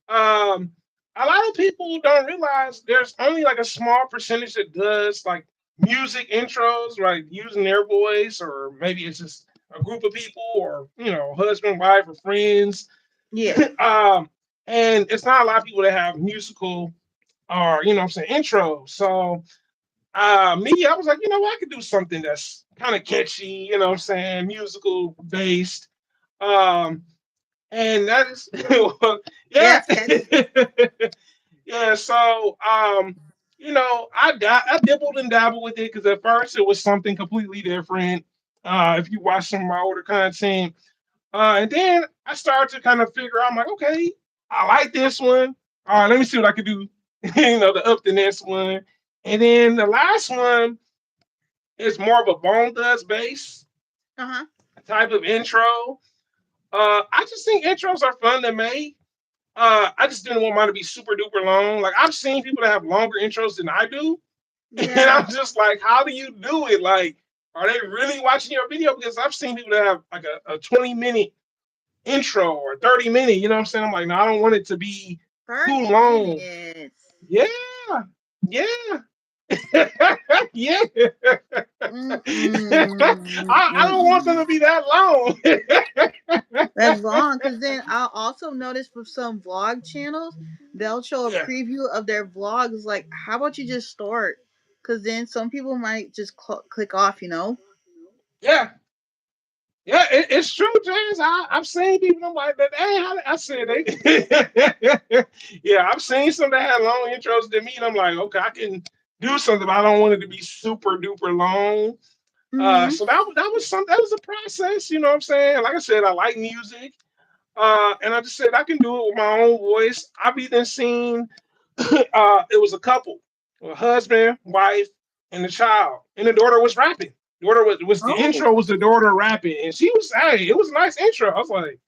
Um, a lot of people don't realize there's only like a small percentage that does like music intros, right? Using their voice, or maybe it's just a group of people, or husband, wife, or friends. Yeah. um, and it's not a lot of people that have musical or what I'm saying intro. So me, I was like, what, I could do something that's kind of catchy, what I'm saying, musical based. Um, and that is Yeah, yeah. it's catchy. Yeah, so I dibbled and dabbled with it because at first it was something completely different. If you watch some of my older content, and then I started to kind of figure out, I'm like, okay, I like this one. All right, let me see what I could do, to up the next one. And then the last one is more of a bone thugs bass Uh huh. type of intro. I just think intros are fun to make. I just didn't want mine to be super duper long. Like I've seen people that have longer intros than I do, and Yeah. I'm just like, how do you do it? Like, are they really watching your video? Because I've seen people that have like a 20-minute intro or 30 minute. You know what I'm saying? I'm like, no, I don't want it to be too 30 long. minutes. Yeah, yeah, yeah. Mm-mm. I don't want them Mm-mm. to be that long. That's long because then I'll also notice for some vlog channels, they'll show a Yeah, preview of their vlogs. Like, how about you just start? Because then some people might just click off, you know? yeah. Yeah, it's true, James. I've seen people. I'm like, hey, I said they. Yeah, I've seen some that had long intros to me, and I'm like, okay, I can do something, but I don't want it to be super duper long. Mm-hmm. So that was a process. You know what I'm saying? Like I said, I like music, and I just said I can do it with my own voice. I've even seen it was a couple, a husband, wife, and a child, and the daughter was rapping. Daughter was the Oh. intro was the daughter rapping, and she was hey, it was a nice intro. I was like,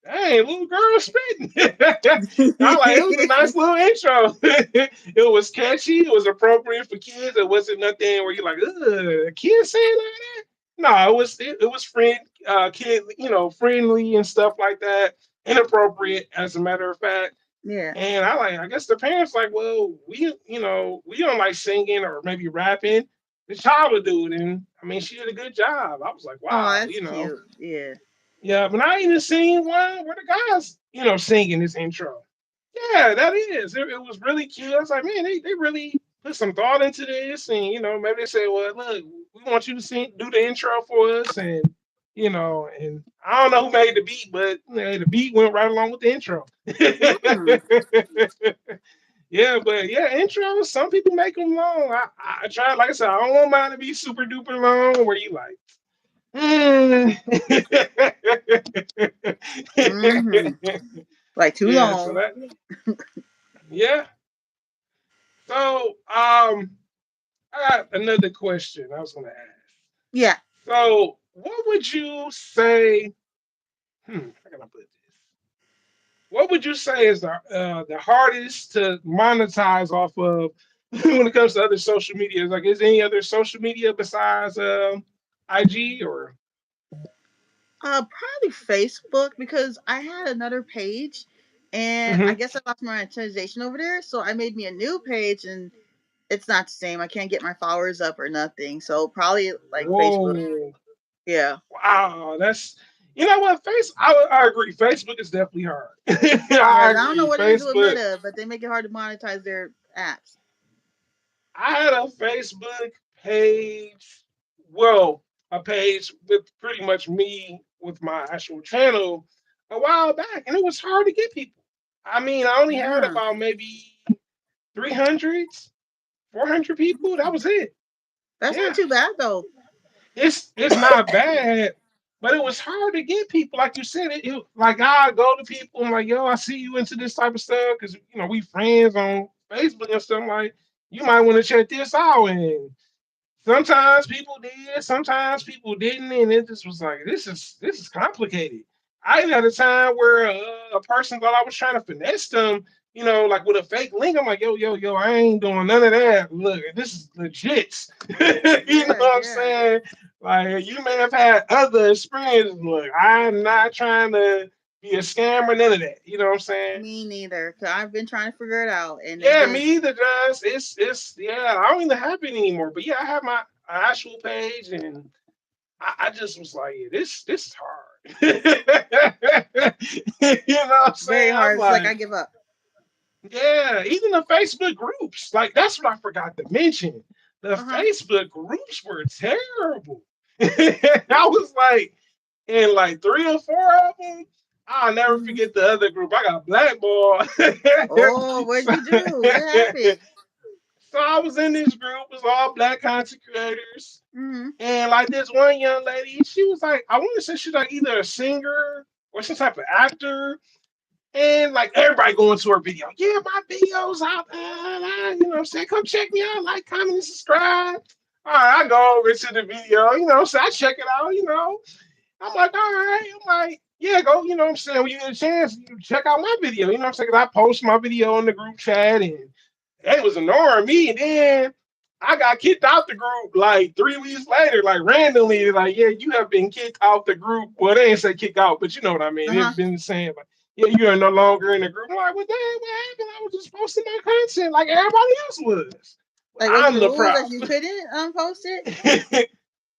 hey, little girl spitting. I like it was a nice little intro. It was catchy. It was appropriate for kids. It wasn't nothing where you're like, ugh, kids saying like that. No, it was kid, friendly and stuff like that. Inappropriate, as a matter of fact. Yeah. And I guess the parents like, well, we don't like singing or maybe rapping. The child would do it, and I mean, she did a good job. I was like, Oh, wow, that's cute. Yeah. yeah. But I even seen one where the guys, singing this intro. Yeah, that is. It was really cute. I was like, man, they really put some thought into this, and maybe they say, well, look, we want you to do the intro for us, and I don't know who made the beat, but the beat went right along with the intro. Mm. Yeah, but yeah, intros. Some people make them long. I try, like I said, I don't want mine to be super duper long. Where you like, mm. Mm-hmm. Like too Yeah, so long. that, yeah. So I got another question I was gonna ask. Yeah. So what would you say? How can I put this? What would you say is the hardest to monetize off of when it comes to other social media? Like, is there any other social media besides IG or? Probably Facebook because I had another page, and I Hmm. guess I lost my monetization over there. So I made me a new page, and it's not the same. I can't get my followers up or nothing. So probably like Facebook. Whoa. Yeah. Wow, that's you know what? I agree. Facebook is definitely hard. Yes, I I don't know agree. what it is with Facebook. Meta, but they make it hard to monetize their apps. I had a Facebook page. Well, a page with pretty much me with my actual channel a while back, and it was hard to get people. I mean, I only had Yeah. about maybe 300, 400 people. That was it. That's not Yeah. too bad though. It's not bad, but it was hard to get people. Like you said, like I go to people and like, yo, I see you into this type of stuff because we friends on Facebook and stuff. Like, you might want to check this out. And sometimes people did, sometimes people didn't, and it just was like, this is complicated. I even had a time where a person thought I was trying to finesse them, like with a fake link. I'm like, yo, I ain't doing none of that. Look, this is legit. You know Yeah, what I'm yeah. saying? Like, you may have had other experiences. Look, I'm not trying to be a scammer, none of that. You know what I'm saying? Me neither. Cause I've been trying to figure it out, and it Yeah, just me either, guys. It's yeah. I don't even have it anymore. But yeah, I have my actual page, and I just was like, yeah, this is hard. You know what I'm very saying? I'm hard. It's like I like, give up. yeah, even the Facebook groups. Like that's what I forgot to mention. The Uh huh. Facebook groups were terrible. I was like, in like three or four of them. I'll never Hmm. forget the other group. I got blackballed. Oh, what'd So, you do? What happened? so I was in this group. It was all black content creators. Hmm. And like this one young lady, she was like, I want to say she's like either a singer or some type of actor. And like everybody going to her video. Yeah, my videos out there. You know what I'm saying? Come check me out. Like, comment, and subscribe. All right, I go over to the video. So I check it out. I'm like, all right. I'm like, yeah, go, what I'm saying? When you get a chance, you check out my video. You know what I'm saying? 'Cause I post my video in the group chat and they was ignoring me. And then I got kicked out the group like 3 weeks later, like randomly, like, yeah, you have been kicked out the group. Well, they ain't say kick out, but you know what I mean. Uh huh. They've been saying, like, yeah, you are no longer in the group. I'm like, well, dang, what happened? I was just posting my content like everybody else was. Well, Like, was I'm the the rules that you problem. couldn't post it?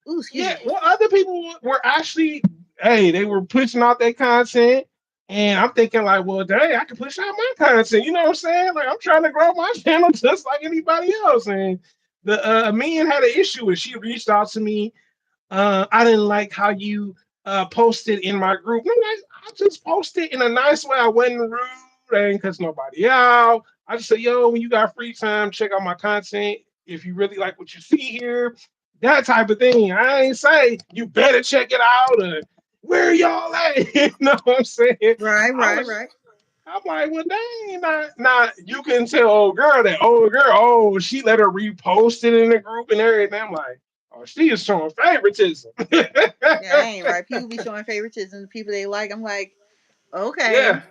Ooh, excuse Yeah, me. well, other people were actually, hey, they were pushing out their content, and I'm thinking like, well, dang, I can push out my content. You know what I'm saying? Like, I'm trying to grow my channel just like anybody else. And the man had an issue with. She reached out to me. I didn't like how you posted in my group. No, I just posted in a nice way. I wasn't rude. I didn't cuss nobody out. I just said, yo, when you got free time, check out my content. If you really like what you see here, that type of thing. I ain't say you better check it out or where y'all at. You know what I'm saying? Right, I right, was right. I'm like, well, dang, not you can tell old girl that old girl, oh, she let her repost it in the group and everything. I'm like, oh, she is showing favoritism. Yeah, I ain't right. People be showing favoritism to people they like. I'm like, okay, Yeah,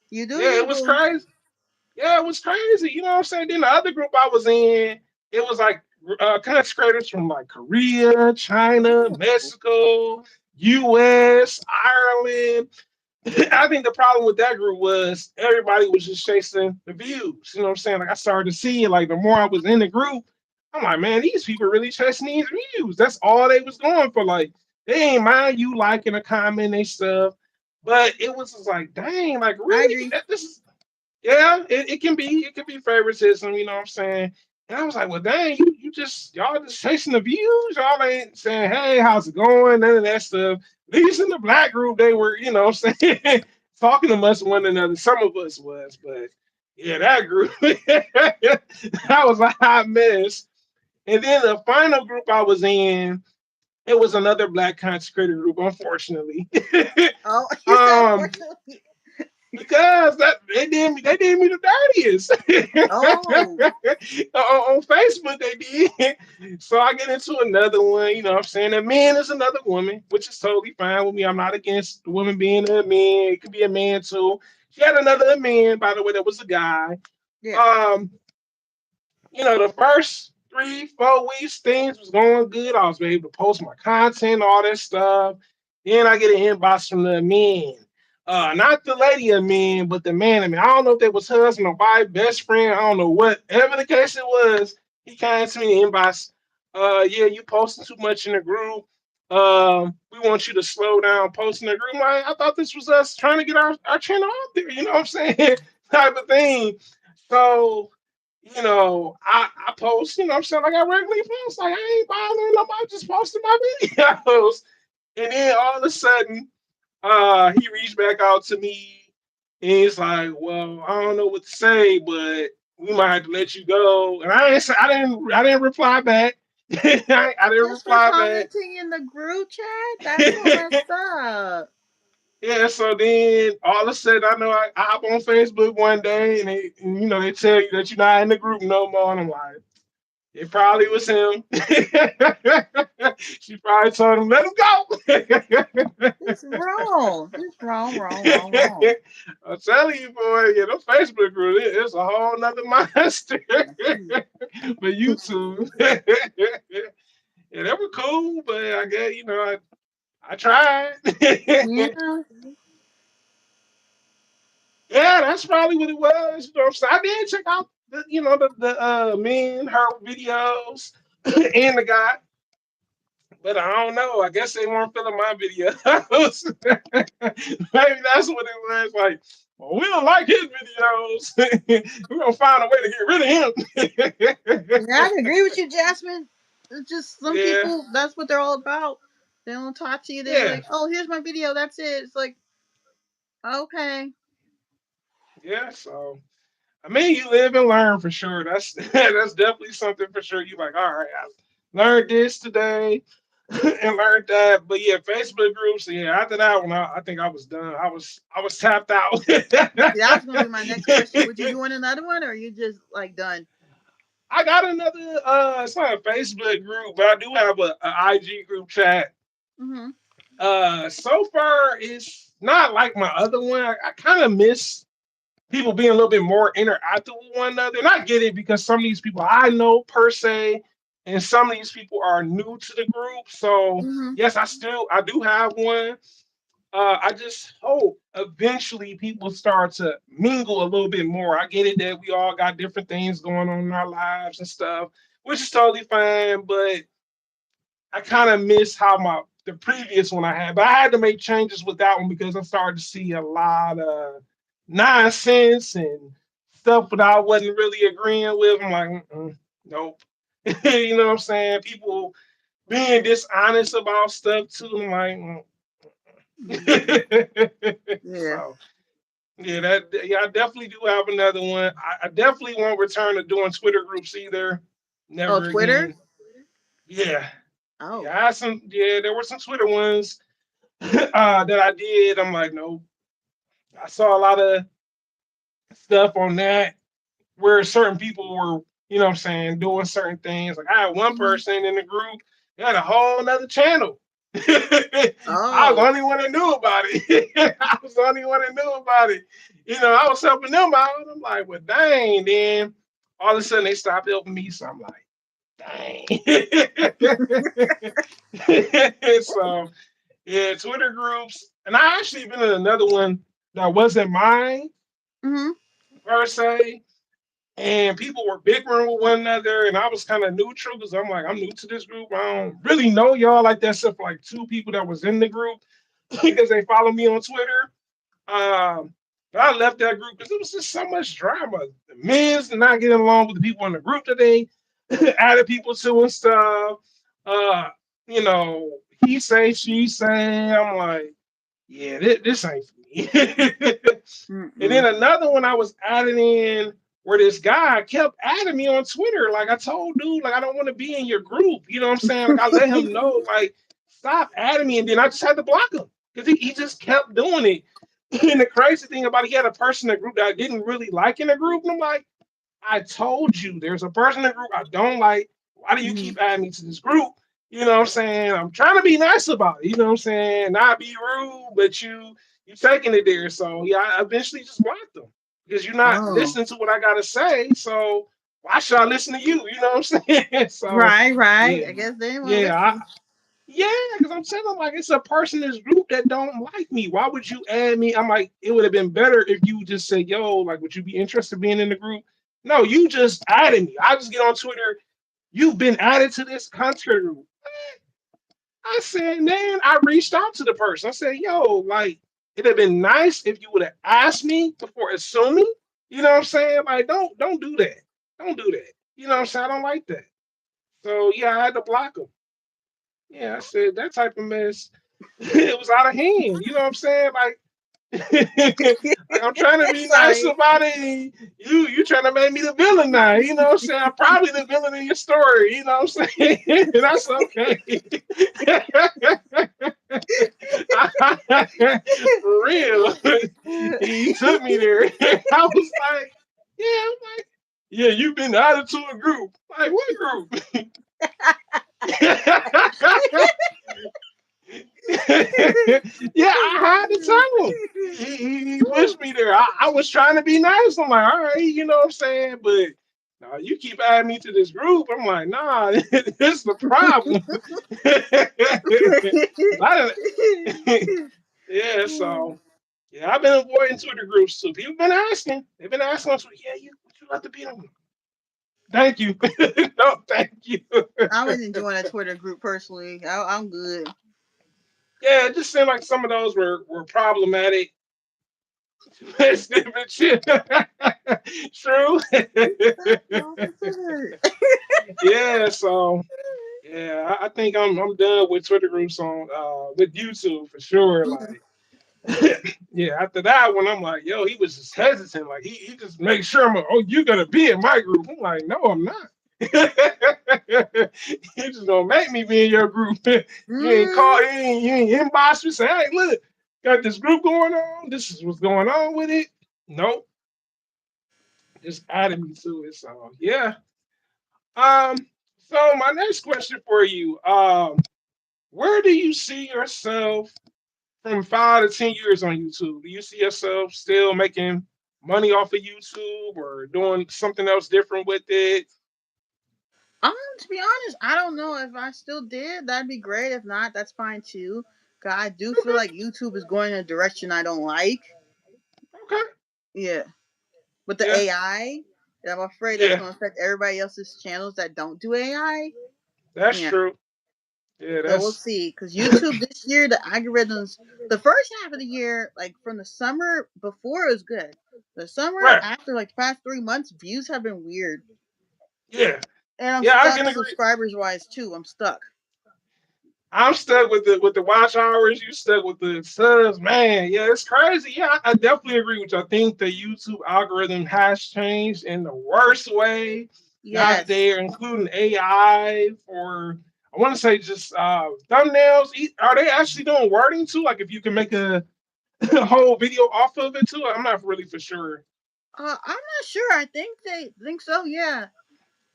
you do yeah, you, it was boo. crazy. Yeah, it was crazy. You know what I'm saying? Then the other group I was in, it was like content creators from like Korea, China, Ooh. Mexico, US, Ireland. I think the problem with that group was everybody was just chasing the views. You know what I'm saying? Like I started to see it, like the more I was in the group, I'm like, man, these people really chasing these views. That's all they was going for. Like they ain't mind you liking a comment and stuff. But it was just like, dang, like I really? agree. This is yeah, it can be favoritism, you know what I'm saying? And I was like, well, dang, you just y'all just chasing the views. Y'all ain't saying, hey, how's it going? None of that stuff. At least in the black group, they were, what I'm saying, talking amongst one another. Some of us was, but yeah, that group, that was a hot mess. And then the final group I was in, it was another black consecrated group, unfortunately. Oh, you said um, unfortunately. because they did me the dirtiest. Oh, On Facebook they did. So I get into another one, you know what I'm saying? A man is another woman, which is totally fine with me. I'm not against the woman being a man. It could be a man too. She had another man, by the way, that was a guy. yeah. Um, the first 3, 4 weeks, things was going good. I was able to post my content, all that stuff. Then I get an inbox from the men. Not the lady of men, but the man of men. I don't know if that was husband or wife, best friend. I don't know whatever the case it was. He came to me in the inbox. Yeah, you posting too much in the group. We want you to slow down posting the group. Like, I thought this was us trying to get our channel out there, you know what I'm saying? Type of thing. So, I post, you know what I'm saying? Like I regularly post, like I ain't bothering nobody, just posting my videos. And then all of a sudden, he reached back out to me and he's like, well, I don't know what to say, but we might have to let you go. And I didn't reply back. I didn't Just for reply back. commenting in the group chat? That's so messed up. Yeah, so then all of a sudden I know I hop on Facebook one day and they tell you that you're not in the group no more. And I'm like, it probably was him. She probably told him, let him go. It's wrong. It's wrong, wrong, wrong, wrong. I'm telling you, boy, yeah, the Facebook group, it's a whole nother monster. But YouTube. Yeah, they were cool, but I guess, I tried. Yeah. Yeah, that's probably what it was. You know what I'm saying? I did check out the me and her videos and the guy, but I don't know. I guess they weren't feeling my videos. Maybe that's what it was. Like, well, we don't like his videos. We're gonna find a way to get rid of him. Yeah, I agree with you, Jasmine. It's just some Yeah, people, that's what they're all about. They don't talk to you. They're yeah, like, oh, here's my video. That's it. It's like, okay. yeah. So I mean, you live and learn for sure. That's that's definitely something for sure. You like, all right, I learned this today and learned that. But yeah, Facebook groups. Yeah, after that one, I think I was done. I was tapped out. See, that was going to be my next question. Would you join another one or are you just like done? I got another. It's not a Facebook group, but I do have a IG group chat. Mm-hmm. So far it's not like my other one. I kind of miss people being a little bit more interactive with one another. And I get it because some of these people I know per se, and some of these people are new to the group. So Mm-hmm. yes, I do have one. I just hope eventually people start to mingle a little bit more. I get it that we all got different things going on in our lives and stuff, which is totally fine. But I kind of miss how the previous one I had, but I had to make changes with that one because I started to see a lot of nonsense and stuff that I wasn't really agreeing with. I'm like, nope. You know what I'm saying? People being dishonest about stuff too. I'm like, Yeah. so yeah, I definitely do have another one. I definitely won't return to doing Twitter groups either. Oh, Never Twitter? again. Yeah, Oh. yeah, I had some. Yeah, there were some Twitter ones that I did. I'm like, no. I saw a lot of stuff on that where certain people were, you know what I'm saying, doing certain things. Like I had one Mm-hmm. person in the group, they had a whole nother channel. I was the Oh. only one that knew about it. I was the only one that knew about it. I was helping them out. I'm like, well, dang. Then all of a sudden they stopped helping me. So I'm like, dang. So yeah, Twitter groups. And I actually been in another one that wasn't mine Mm-hmm. per se. And people were bickering with one another, and I was kind of neutral because I'm like, I'm new to this group. I don't really know y'all like that, except for like two people that was in the group because they follow me on Twitter. Um, but I left that group because it was just so much drama. The men's not getting along with the people in the group that they added people to and stuff. Uh, he say, she say. I'm like, yeah, this ain't for me. And then Mm-mm. another one I was adding in where this guy kept adding me on Twitter. Like I told dude, like I don't want to be in your group. You know what I'm saying? Like I let him know, like, stop adding me. And then I just had to block him because he just kept doing it. And the crazy thing about it, he had a person in the group that I didn't really like in the group. And I'm like, I told you there's a person in the group I don't like. Why do you Mm-hmm. keep adding me to this group? You know what I'm saying? I'm trying to be nice about it. You know what I'm saying? Not be rude, but you taking it there. So yeah, I eventually just blocked them because you're not Oh. listening to what I gotta say. So why should I listen to you? You know what I'm saying? So Right, right. yeah, I guess they won't yeah, listen. yeah. Because I'm telling them like it's a person in this group that don't like me. Why would you add me? I'm like, it would have been better if you just said, yo, like, would you be interested in being in the group? No, you just added me. I just get on Twitter. You've been added to this country group. I said, man, I reached out to the person. I said, yo, like, it'd have been nice if you would have asked me before assuming. You know what I'm saying? Like, don't do that. Don't do that. You know what I'm saying? I don't like that. So yeah, I had to block him. Yeah, I said that type of mess. It was out of hand. You know what I'm saying? Like, like I'm trying to be nice Sorry. about it. And you trying to make me the villain now. You know what I'm saying? I'm probably the villain in your story. You know what I'm saying? That's okay. For real. He took me there. I was like, yeah, I'm like, yeah, you've been added to a group. Like, what group? Yeah, I had to tell him. He pushed me there. I was trying to be nice. I'm like, all right, you know what I'm saying? But no, you keep adding me to this group. I'm like, nah, this is the problem. 'Cause I didn't, yeah, so yeah, I've been avoiding Twitter groups too. People been asking. They've been asking us, yeah, you would you like to be in them? Thank you. No, thank you. I wouldn't join a Twitter group personally. I'm good. Yeah, it just seemed like some of those were problematic. That's different shit. True. Yeah, so yeah, I think I'm done with Twitter groups on with YouTube for sure. Like yeah, after that one, I'm like, yo, he was just hesitant. Like he just makes sure I'm like, oh, you're gonna be in my group. I'm like, no, I'm not. You just gonna make me be in your group. You ain't call, Mm, you ain't inbox me say, hey, look, got this group going on. This is what's going on with it. Nope, just added me to it. So yeah. Um. So my next question for you, where do you see yourself from 5 to 10 years on YouTube? Do you see yourself still making money off of YouTube or doing something else different with it? to be honest, I don't know if I still did. That'd be great. If not, that's fine too. 'Cause I do feel Okay, like YouTube is going in a direction I don't like. okay, Yeah, with the yeah, AI, and I'm afraid that's yeah, going to affect everybody else's channels that don't do AI. that's Yeah. true. Yeah, So we'll that's see. Because YouTube this year, the algorithms, the first half of the year, like from the summer before, it was good. The summer right. after, like the past 3 months, views have been weird. Yeah, And I'm yeah, I stuck can agree. subscribers wise too. I'm stuck. I'm stuck with the watch hours. You stuck with the subs, man. Yeah, it's crazy. Yeah, I definitely agree with you. I think the YouTube algorithm has changed in the worst way. Now that Yes. they are including AI for, I want to say just thumbnails. Are they actually doing wording too? Like if you can make a, a whole video off of it too? I'm not really for sure. I'm not sure. I think they think so. Yeah.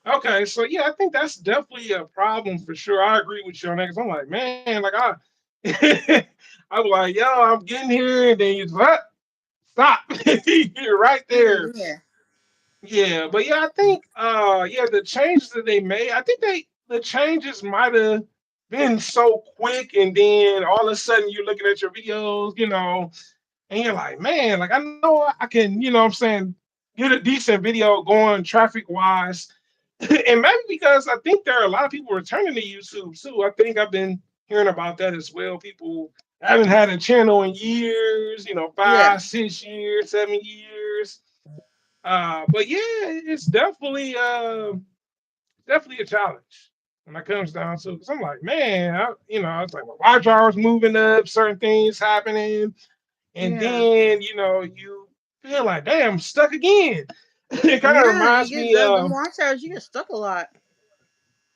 Okay, so yeah, I think that's definitely a problem for sure. I agree with you on that because I'm like, man, like I'm like, yo, I'm getting here, and then you what? Stop, you're right there. Yeah. Yeah, but yeah, I think, yeah, the changes that they made, I think the changes might have been so quick, and then all of a sudden you're looking at your videos, and you're like, man, like I know I can, what I'm saying, get a decent video going traffic wise. And maybe because I think there are a lot of people returning to YouTube too. I think I've been hearing about that as well. People haven't had a channel in years, Yeah. 5, 6 years, 7 years. But yeah, it's definitely a challenge when it comes down to it. 'Cause I'm like, man, it's like my watch hours moving up, certain things happening, and Yeah. then you feel like, damn, I'm stuck again. It kind of Yeah. You reminds get me the of. watch hours. You get stuck a lot.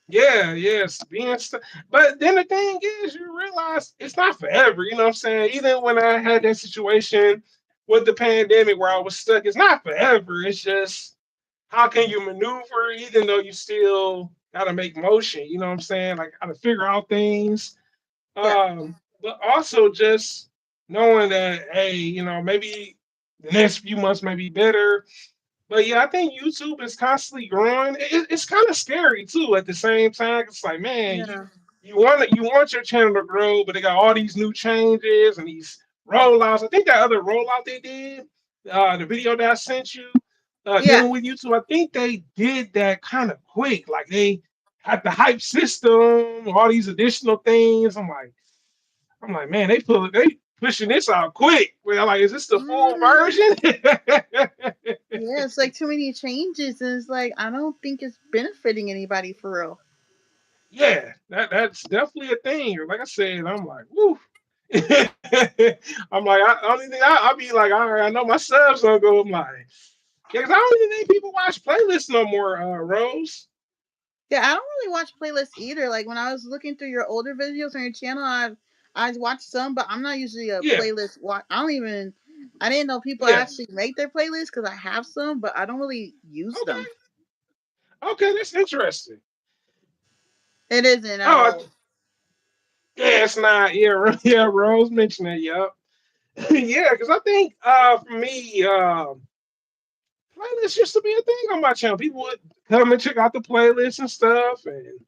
Yeah, yes, being stuck. But then the thing is, you realize it's not forever. You know what I'm saying? Even when I had that situation with the pandemic where I was stuck, it's not forever. It's just how can you maneuver, even though you still got to make motion. You know what I'm saying? Like how to figure out things. Yeah. But also just knowing that, hey, maybe the next few months may be better, but yeah, I think YouTube is constantly growing. It's kind of scary too. At the same time, it's like, man, you Yeah. you want you want your channel to grow, but they got all these new changes and these rollouts. I think that other rollout they did, the video that I sent you, Yeah. dealing with YouTube. I think they did that kind of quick. Like they had the hype system, all these additional things. I'm like, man, they pushing this out quick. Well, like, is this the full Mhm. version? Yeah, it's like too many changes, and it's like I don't think it's benefiting anybody for real. Yeah, that's definitely a thing. Like I said, I'm like, woo. I'm like, only thing I'll be like, all right, I know my subs gonna go. I'm like, yeah, because I don't even think people watch playlists no more, Rose. Yeah, I don't really watch playlists either. Like when I was looking through your older videos on your channel, I watched some, but I'm not usually a Yeah, playlist watch. I didn't know people yeah. actually make their playlists because I have some, but I don't really use them. Okay, okay, that's interesting. It isn't at Oh, all. yeah, it's not. Yeah, yeah, Rose mentioned it. Yep. Yeah, because I think for me, playlists used to be a thing on my channel. People would come and check out the playlist and stuff, and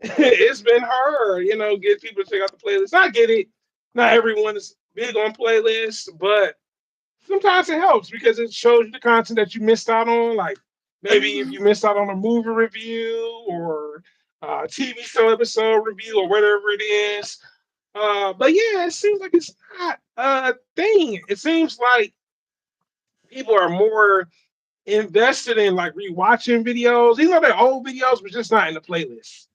it's been hard, get people to check out the playlist. I get it. Not everyone is big on playlists, but sometimes it helps because it shows you the content that you missed out on. Like maybe if Hmm. you missed out on a movie review or a TV show episode review or whatever it is. But yeah, it seems like it's not a thing. It seems like people are more invested in like rewatching videos. These are their old videos, but just not in the playlist.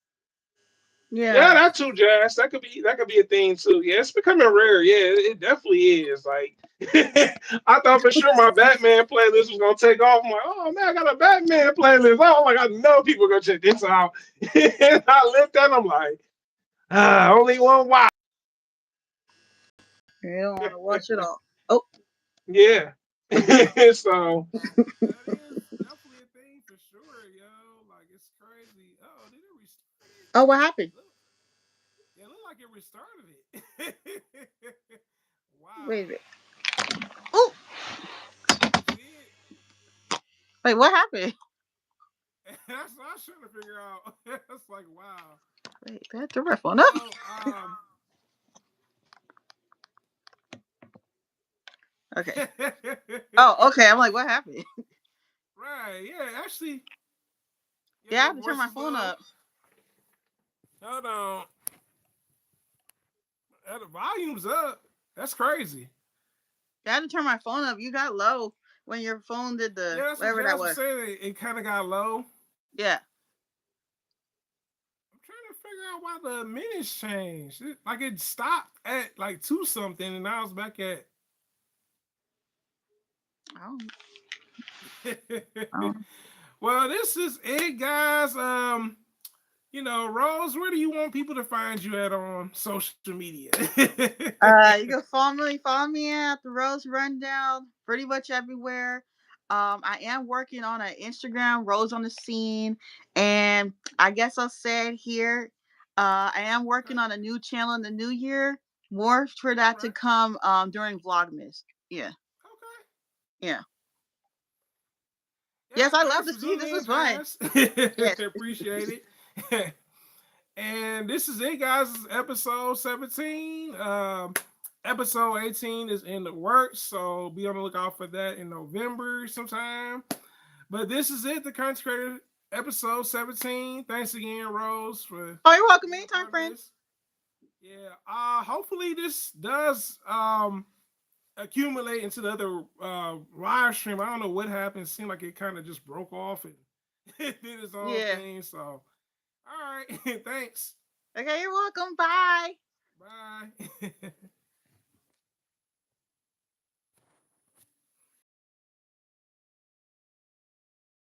Yeah, Yeah. that too, Jazz. That could be a thing too. Yeah, it's becoming rare. Yeah, it definitely is. Like, I thought for sure my Batman playlist was gonna take off. I'm like, oh man, I got a Batman playlist. Oh, like I know people are gonna check this out. And I looked at, I'm like, only one watch. You don't want to watch it all. Oh, Yeah. So That is definitely a thing for sure, yo. Like it's crazy. Oh, did it restart it? oh, what happened? Look, yeah, it looked like it restarted it. Wait a Wow. minute. Oh, You see it? wait, what happened? That's what I was trying to figure out. It's like wow. Wait, I had to turn my phone up. Well, Okay. Oh, okay. I'm like, what happened? right, yeah, actually, yeah, Yeah, I your had to turn voice my is phone low. up. Hold on. The volume's up. That's crazy. Yeah, I had to turn my phone up. You got low when your phone did the Yeah, that's what whatever that Jazz was was. saying. It kind of got low. Yeah. I'm trying to figure out why the minutes changed. Like it stopped at like two something, and now it's back at. I don't. I don't. Well, this is it, guys. Rose, where do you want people to find you at on social media? You can follow me at the Rose Rundown, pretty much everywhere. I am working on an Instagram, Rose on the Scene, and I guess I'll say it here. I am working Okay. on a new channel in the new year. More for All that to right. come during Vlogmas. Yeah, Okay. yeah. Yeah. Yes, I love Thanks to for see. tuning This in, is fun. Jazz. Yes. Appreciate it. And this is it, guys. This is episode 17. Episode 18 is in the works, so be on the lookout for that in November sometime. But this is it, the Content Creator episode 17. Thanks again, Rose, for Oh, you're welcome being a anytime, part of friend. this. Yeah. Hopefully this does accumulate into the other live stream. I don't know what happened. It seemed like it kind of just broke off and it did its own Yeah. thing. So all right. Thanks. Okay, you're welcome. Bye. Bye.